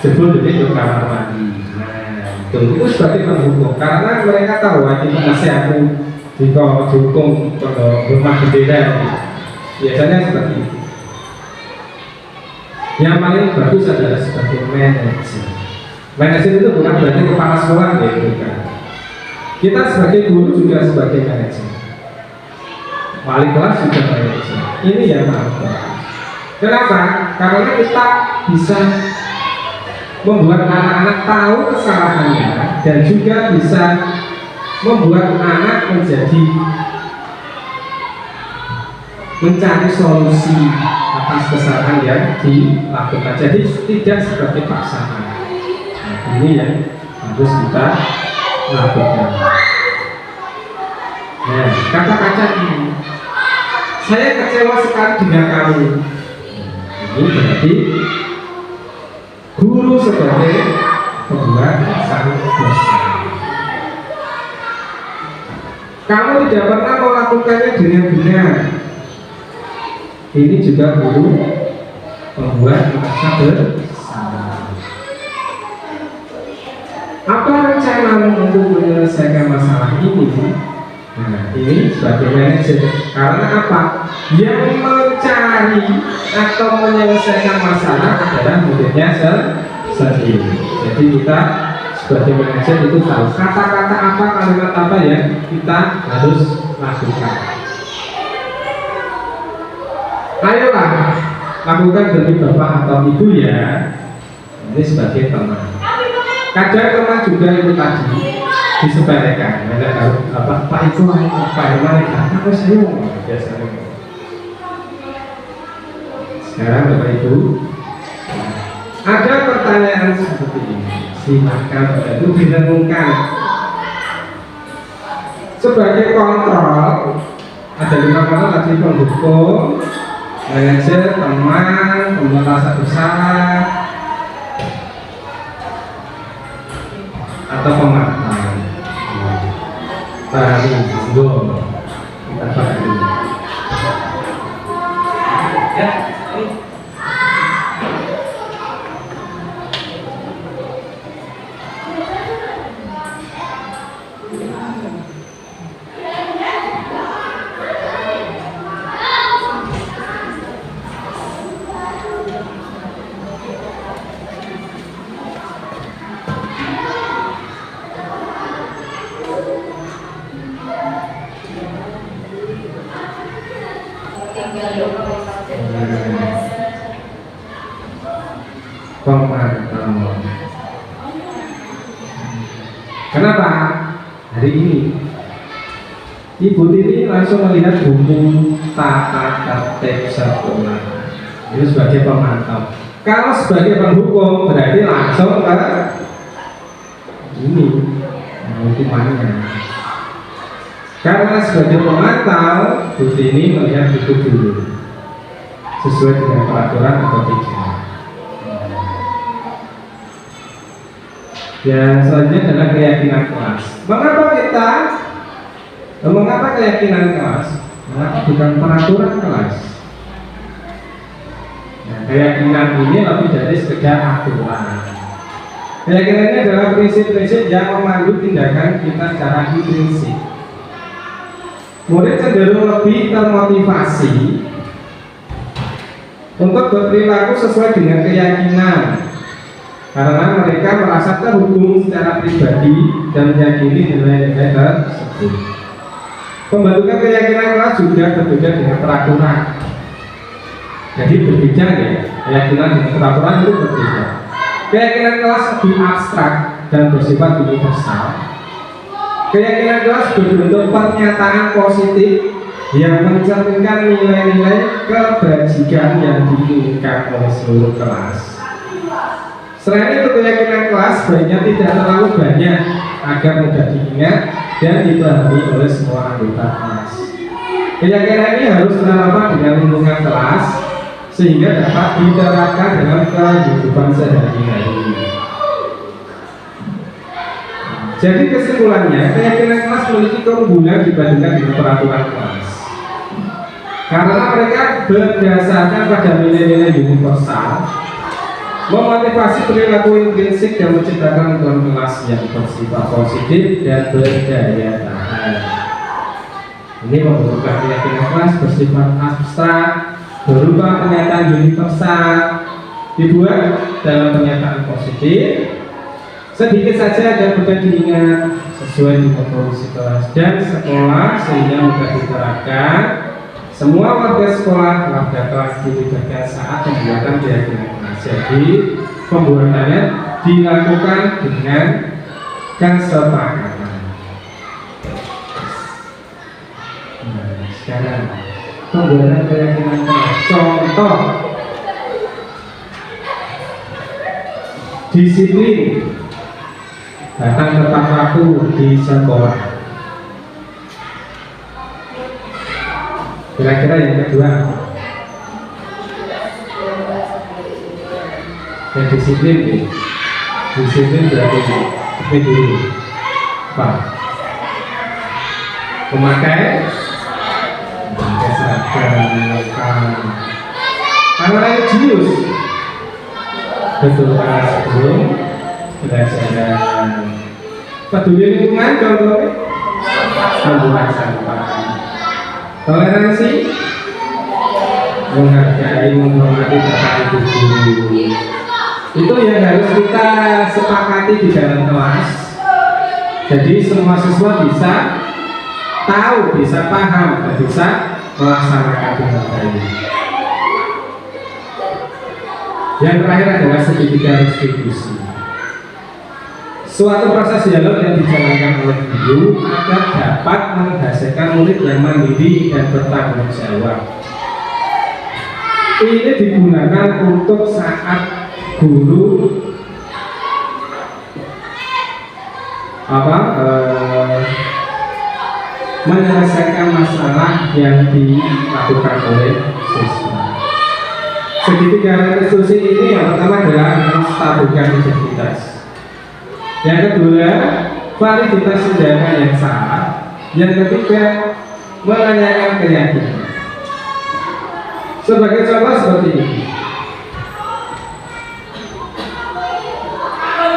sebelum itu kamar mandi. Itu sebagai penghukum, karena mereka tahu wajib ngasih aku jika dihukum kalau rumah berbeda. Biasanya seperti itu. Yang paling bagus adalah sebagai manajer. Manajer itu bukan berarti kepala sekolah ya, bukan. Kita sebagai guru juga sebagai manajer. Wali kelas juga manajer. Ini yang paling bagus. Kenapa? Karena kita bisa membuat anak-anak tahu kesalahannya dan juga bisa membuat anak menjadi mencari solusi atas kesalahan yang dilakukan. Jadi tidak seperti paksaan. Nah, ini yang harus kita lakukan. Nah, kata kaca ini, saya kecewa sekali dengan kamu. Ini berarti guru sebagai pembuat rasa bersalah. Kamu tidak pernah melakukannya dengan benar. Ini juga guru pembuat rasa bersalah. Apa rencanamu untuk menyelesaikan masalah ini? Nah, ini sebagai manajer. Karena apa? Yang mencari atau menyelesaikan masalah adalah muridnya sendiri. Jadi kita sebagai manajer itu tahu kata-kata apa, kalimat apa yang kita harus lakukan. Ayolah, lakukan demi bapak atau ibu ya. Ini sebagai teman. Kadang teman juga itu tadi disepelekan. Ada tahu apa? Pak itu apa yang mana? Apa saya biasanya. Sekarang Bapak Ibu, ada pertanyaan seperti ini. Silakan Bapak Ibu direnungkan. Sebagai kontrol, ada 5 kata tadi: penghukum, manajer, teman, pembuat rasa bersalah, atau pemantau. Baru, kita pakai dulu. Ya. Pemantau. Kenapa? Hari ini Ibu Titi langsung melihat buku tata tertib sekolah. Itu sebagai pemantau. Kalau sebagai penghukum berarti langsung ke ini hukumannya. Karena sebagai pemantau, Bu Tini melihat itu dulu sesuai dengan peraturan atau tidak. Yang selanjutnya adalah keyakinan kelas. Mengapa keyakinan kelas? Mengapa bukan peraturan kelas? Nah, keyakinan ini lebih dari sekedar aturan. Keyakinan ini adalah prinsip-prinsip yang memandu tindakan kita secara intrinsik. Murid cenderung lebih termotivasi untuk berperilaku sesuai dengan keyakinan karena mereka merasa terhubung secara pribadi dan meyakini nilai-nilai tersebut. Pembentukan keyakinan kelas juga berbeda dengan peraturan. Jadi berbeda ya, keyakinan dengan peraturan itu berbeda. Keyakinan kelas lebih abstrak dan bersifat universal. Keyakinan kelas berbentuk pernyataan positif yang mencerminkan nilai-nilai kebajikan yang diinginkan oleh seluruh kelas. Selain itu, keyakinan kelas sebaiknya tidak terlalu banyak agar mudah diingat dan dipahami oleh semua anggota kelas. Keyakinan ini harus relevan dengan lingkungan kelas sehingga dapat diterapkan dalam kehidupan sehari-hari. Jadi kesimpulannya, keyakinan kelas memiliki keunggulan dibandingkan dengan peraturan kelas. Karena mereka berdasarkan pada nilai-nilai universal, memotivasi perilaku intrinsik dan menciptakan lingkungan kelas yang bersifat positif dan berdaya tahan. Ini membutuhkan keyakinan kelas bersifat abstrak, berupa pernyataan universal, dibuat dalam pernyataan positif, sedikit saja agar mudah diingat sesuai dengan fungsi kelas dan sekolah sehingga mudah diterapkan. Semua warga sekolah, warga kelas dilibatkan saat pembuatan keyakinan kelas. Jadi pembuatannya dilakukan dengan kesepakatan. Nah, sekarang pembuatan keyakinan kelas. Contoh disiplin, datang tepat waktu di sekolah. Kira-kira yang kedua, yang disiplin, berarti ini dulu, apa? Memakai seragam, karena religius, betul karena sebelum belajar peduli lingkungan, contohnya membuang sampah. Toleransi, menghargai, menghormati tata guru. Itu yang harus kita sepakati di dalam kelas. Jadi semua siswa bisa tahu, bisa paham, dan bisa melaksanakan dengan baik. Yang terakhir adalah segitiga restitusi. Suatu proses dialog yang dijalankan oleh guru agar dapat menghasilkan murid yang mandiri dan bertanggung jawab. Ini digunakan untuk saat guru menyelesaikan masalah yang dilakukan oleh siswa. Segitiga restitusi ini yang pertama adalah menstabilkan identitas. Yang kedua, validitas tindakan yang salah. Yang ketiga, menanyakan keyakinan. Sebagai contoh seperti ini.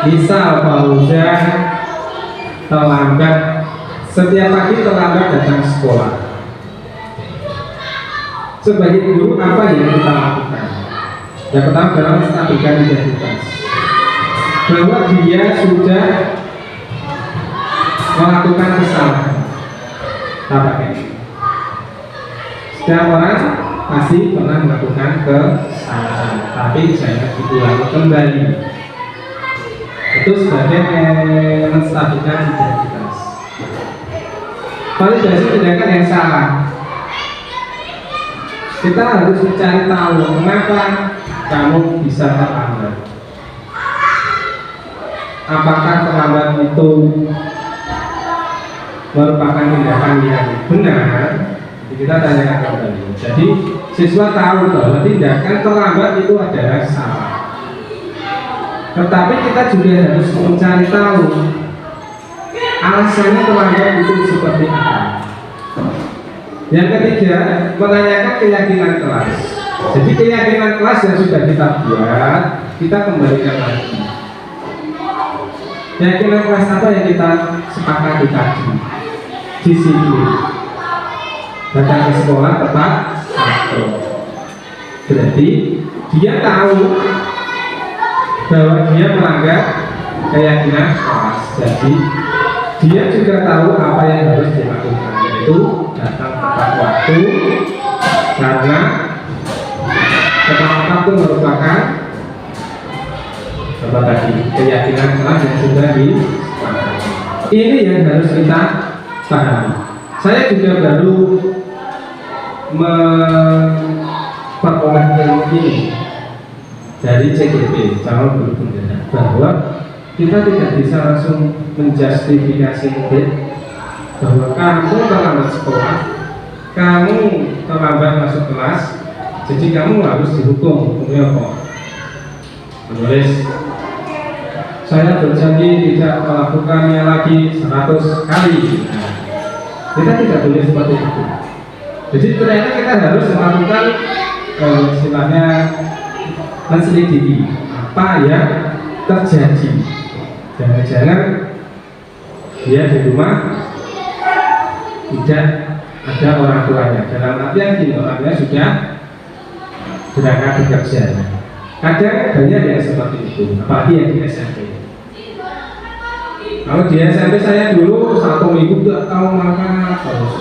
Misal Fauzan terlambat, setiap pagi terlambat datang sekolah. Sebagai guru, apa yang kita lakukan? Yang pertama adalah menstabilkan identitas, bahwa dia sudah melakukan kesalahan. Setiap orang pasti pernah melakukan kesalahan, tapi jangan diulangi kembali. Itu sebagai menstabilkan identitas. Validasi tindakan yang salah. Kita harus mencari tahu mengapa kamu bisa terlambat. Apakah terlambat itu merupakan tindakan yang benar, kita tanyakan kembali. Jadi siswa tahu bahwa tindakan terlambat itu adalah salah. Tetapi kita juga harus mencari tahu alasannya terlambat itu seperti apa. Yang ketiga, menanyakan keyakinan kelas. Jadi keyakinan kelas yang sudah kita buat, kita kembalikan lagi. Keyakinan kelas apa yang kita sepakati tadi? Disiplin. Datang ke sekolah tepat waktu. Berarti dia tahu bahwa dia melanggar keyakinan kelas. Jadi dia juga tahu apa yang harus dilakukan, yaitu datang tepat waktu, karena tepat waktu merupakan apa tadi, keyakinan kelas yang sudah disepakati. Ini yang harus kita pahami. Saya juga baru memperoleh ilmu ini dari CGP, calon guru bendera, bahwa kita tidak bisa langsung menjustifikasi bahwa kamu terlambat sekolah, kamu terlambat masuk kelas, jadi kamu harus dihukum. Hukumnya apa? Menulis, saya berjanji tidak melakukannya lagi 100 kali. Nah, kita tidak boleh seperti itu. Jadi ternyata kita harus melakukan istilahnya menselidiki apa yang terjadi. Jangan-jangan dia di rumah tidak ada orang tuanya. Dalam artian gini, orangnya sudah berangkat bekerja. Kadang banyak yang seperti itu, apalagi yang di SMP. Kalau di SMP saya dulu 1 minggu tidak tahu makan terus.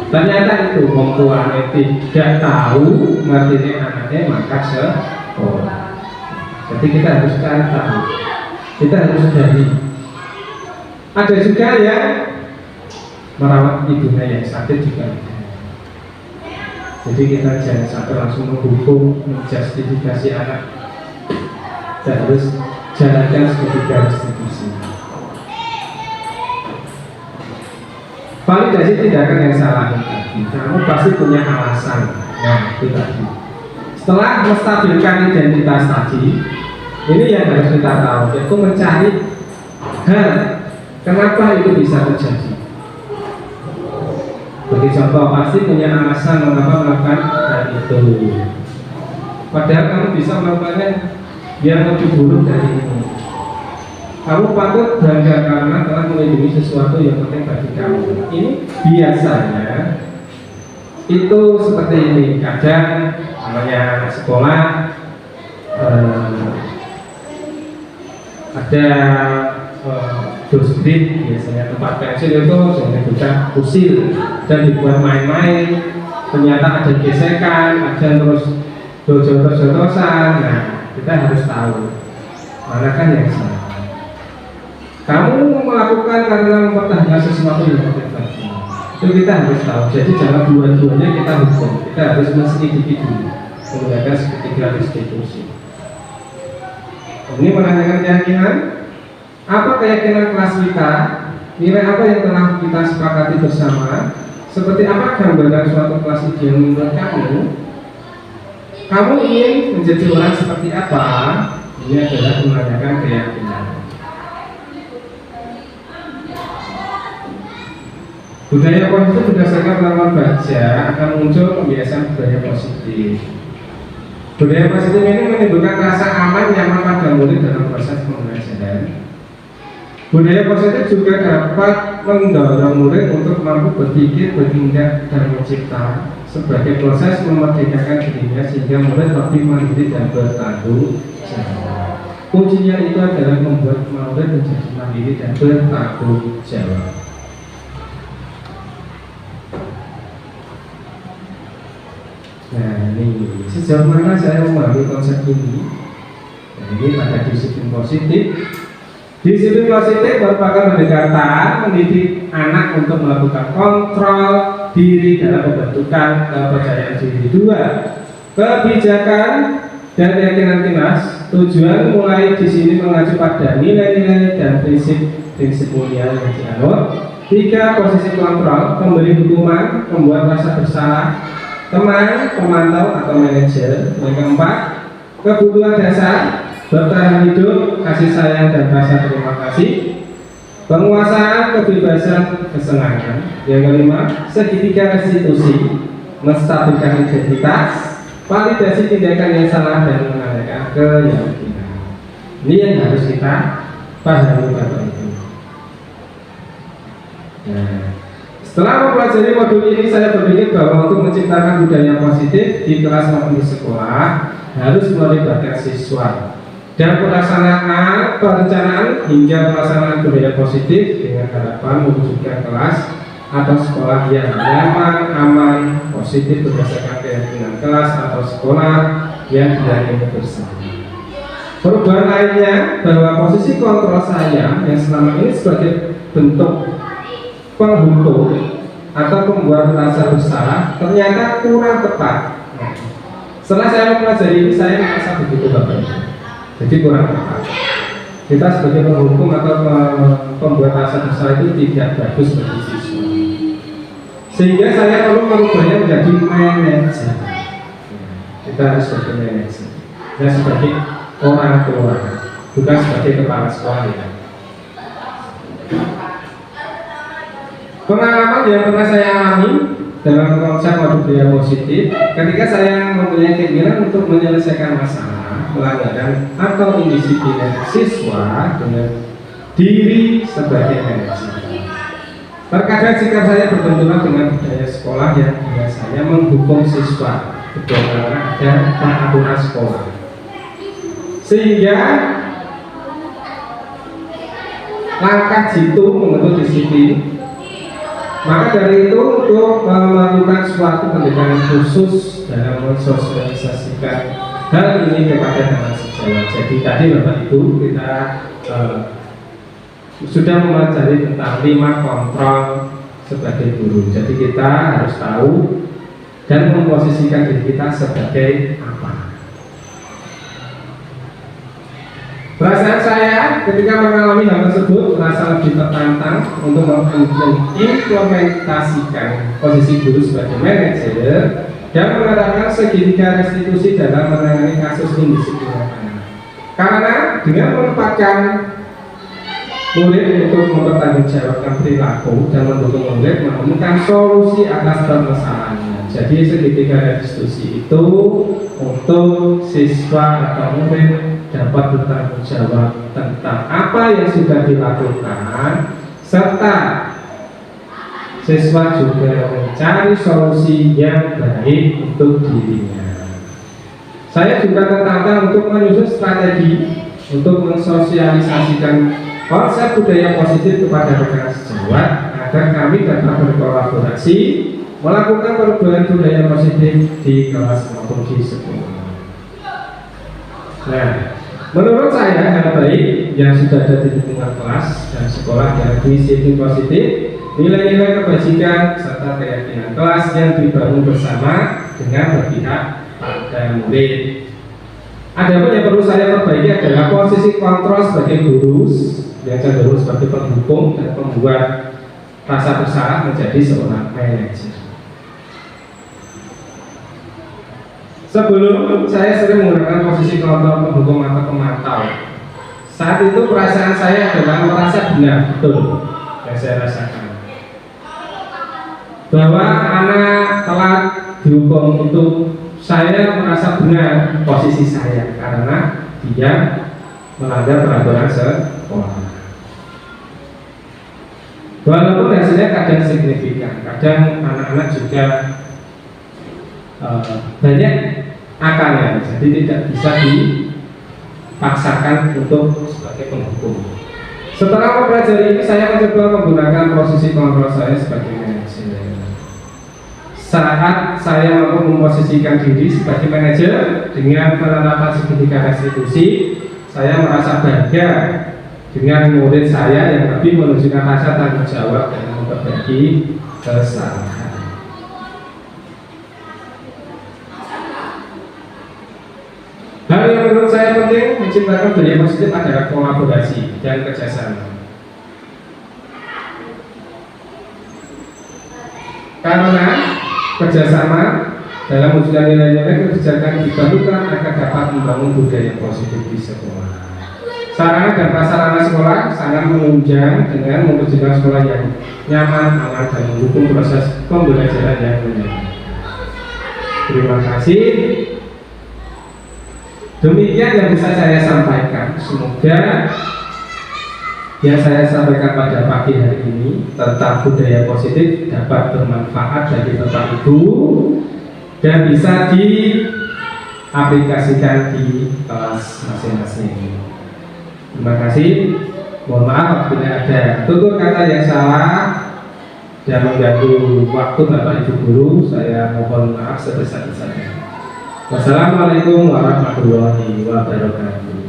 Ternyata itu orang tuanya tidak tahu ngerti anaknya maka sekolah. Jadi kita harus cari tahu, kita harus dari. Ada juga yang merawat ibunya yang sakit juga. Jadi kita jangan sampai langsung menghukum, menjustifikasi anak. Kita harus jalankan seperti garis institusi. Validasi tindakan yang salah tadi, kamu pasti punya alasan. Nah, itu tadi. Setelah menstabilkan identitas tadi, ini yang harus kita tahu, yaitu mencari hal kenapa itu bisa terjadi. Bagi contoh, pasti punya alasan mengapa melakukan hal itu. Padahal kamu bisa melakukannya yang lebih buruk dari ini. Kamu patut bangga karena telah melindungi sesuatu yang penting bagi kamu. Ini biasanya itu seperti ini. Kadang namanya sekolah ada dosbin, biasanya tempat pensil itu jangan bukan usil dan dibuat main-main. Ternyata ada gesekan, ada terus dojo-dojo-dosan. Nah, kita harus tahu manakah yang salah. Kamu melakukan karena mempertahankan sesuatu yang penting bagi itu kita harus tahu. Jadi jangan dua-duanya kita hukum. Kita harus menselidiki dulu menggunakan seperti garis institusi. Ini menanyakan keyakinan. Apa keyakinan kelas kita? Nilai apa yang telah kita sepakati bersama? Seperti apa gambaran suatu kelas ideal menurut kamu? Kamu ingin menjadi orang seperti apa? Ini adalah menanyakan keyakinan. Budaya positif berdasarkan pengalaman baca akan muncul kebiasaan budaya positif. Budaya positif ini menimbulkan rasa aman nyaman pada murid dalam proses pembelajaran. Budaya positif juga dapat mendorong murid untuk mampu berpikir, bertindak, dan mencipta sebagai proses memerdekakan dirinya sehingga murid lebih mandiri dan bertanggung jawab. Kuncinya itu adalah membuat murid menjadi mandiri dan bertanggung jawab. Nah, ini sejauh mana saya memahami konsep ini? Nah, ini pada disiplin positif. Disiplin positif merupakan pendekatan mendidik anak untuk melakukan kontrol diri dalam pembentukan kepercayaan diri. 2. Kebijakan dan keyakinan kelas. Tujuan mulai di sini mengacu pada nilai-nilai dan prinsip mulia yang dianut. 3. Posisi kontrol, pemberi hukuman, pembuat rasa bersalah, teman, pemantau atau manajer. Yang keempat, kebutuhan dasar, bertahan hidup, kasih sayang dan rasa terima kasih, penguasaan, kebebasan, kesenangan. Yang kelima, segitiga restitusi, menstabilkan identitas, validasi tindakan yang salah dan menandakan keyakinan. Ini yang harus kita pahami Bapak Ibu. Nah, setelah mempelajari modul ini, saya berpikir bahwa untuk menciptakan budaya positif di kelas maupun di sekolah harus melibatkan siswa dan perencanaan hingga pelaksanaan budaya positif dengan harapan mewujudkan kelas atau sekolah yang nyaman, aman, positif berdasarkan keyakinan kelas atau sekolah yang diyakini bersama. Perubahan lainnya bahwa posisi kontrol saya yang selama ini sebagai bentuk penghukum atau pembuat rasa bersalah ternyata kurang tepat. Setelah saya mempelajari ini, saya merasa begitu Bapak Ibu. Jadi kurang tepat. Kita sebagai penghukum atau pembuat rasa bersalah itu tidak bagus bagi siswa. Sehingga saya perlu merubahnya menjadi manajer. Kita harus sebagai manajer. Ya sebagai orang tua, bukan sebagai kepala sekolah ya. Pengalaman yang pernah saya alami dalam konsep modul budaya positif, ketika saya mempunyai keinginan untuk menyelesaikan masalah pelanggaran atau indisipliner siswa dengan diri sebagai manajer. Terkadang sikap saya berbenturan dengan budaya sekolah yang biasanya menghukum siswa berdasarkan ada aturan sekolah, sehingga langkah jitu membentuk disiplin. Maka dari itu untuk melakukan suatu pendekatan khusus dalam mensosialisasikan hal ini kepada anak sejawat. Jadi tadi Bapak Ibu kita sudah mempelajari tentang 5 kontrol sebagai guru. Jadi kita harus tahu dan memposisikan diri kita sebagai apa. Perasaan saya ketika mengalami hal tersebut merasa lebih tertantang untuk mengimplementasikan posisi guru sebagai manajer dan menerapkan segitiga restitusi dalam menangani kasus indisipliner anak. Karena dengan menempatkan murid untuk mempertanggungjawabkan perilaku dan mendukung murid menemukan solusi atas permasalahannya. Jadi segitiga restitusi itu untuk siswa atau murid dapat bertanggung jawab tentang apa yang sudah dilakukan, serta siswa juga mencari solusi yang baik untuk dirinya. Saya juga tertantang untuk menyusun strategi untuk mensosialisasikan konsep budaya positif kepada rekan sejawat agar kami dapat berkolaborasi melakukan perubahan budaya positif di kelas maupun di sekolah. Nah, menurut saya hal baik yang sudah ada di lingkungan kelas dan sekolah yang disiplin positif, nilai-nilai kebajikan serta keyakinan kelas yang dibangun bersama dengan berpihak pada murid. Adapun yang perlu saya perbaiki adalah posisi kontrol sebagai guru yang cenderung sebagai penghukum dan pembuat rasa bersalah menjadi seorang manajer. Sebelum saya sering menggunakan posisi kontrol, penghukum atau pemantau. Saat itu perasaan saya adalah merasa benar betul yang saya rasakan bahwa anak telat dihukum itu saya merasa benar posisi saya karena dia melanggar peraturan sekolah. Walaupun hasilnya kadang signifikan, kadang anak-anak juga banyak akalnya, jadi tidak bisa dipaksakan untuk sebagai penghukum. Setelah mempelajari ini, saya mencoba menggunakan posisi kontrol saya sebagai manajer. Saat saya mampu memposisikan diri sebagai manajer dengan penerapan segitiga restitusi, saya merasa bangga dengan murid saya yang lebih menunjukkan rasa tanggung jawab dan memperbaiki kesalahan. Hal menciptakan budaya positif adalah kolaborasi dan kerjasama. Karena kerjasama dalam mewujudkan nilai-nilai kebijakan diperlukan agar dapat membangun budaya positif di sekolah. Sarana dan prasarana sekolah sangat menunjang dengan mewujudkan sekolah yang nyaman, aman, dan mendukung proses pembelajaran yang benar. Terima kasih. Demikian yang bisa saya sampaikan. Semoga yang saya sampaikan pada pagi hari ini tentang budaya positif dapat bermanfaat bagi Bapak Ibu dan bisa diaplikasikan di kelas masing-masing. Terima kasih. Mohon maaf apabila ada tutur kata yang salah dan mengganggu waktu Bapak Ibu guru. Saya mohon maaf sebesar-besarnya. Wassalamualaikum warahmatullahi wabarakatuh.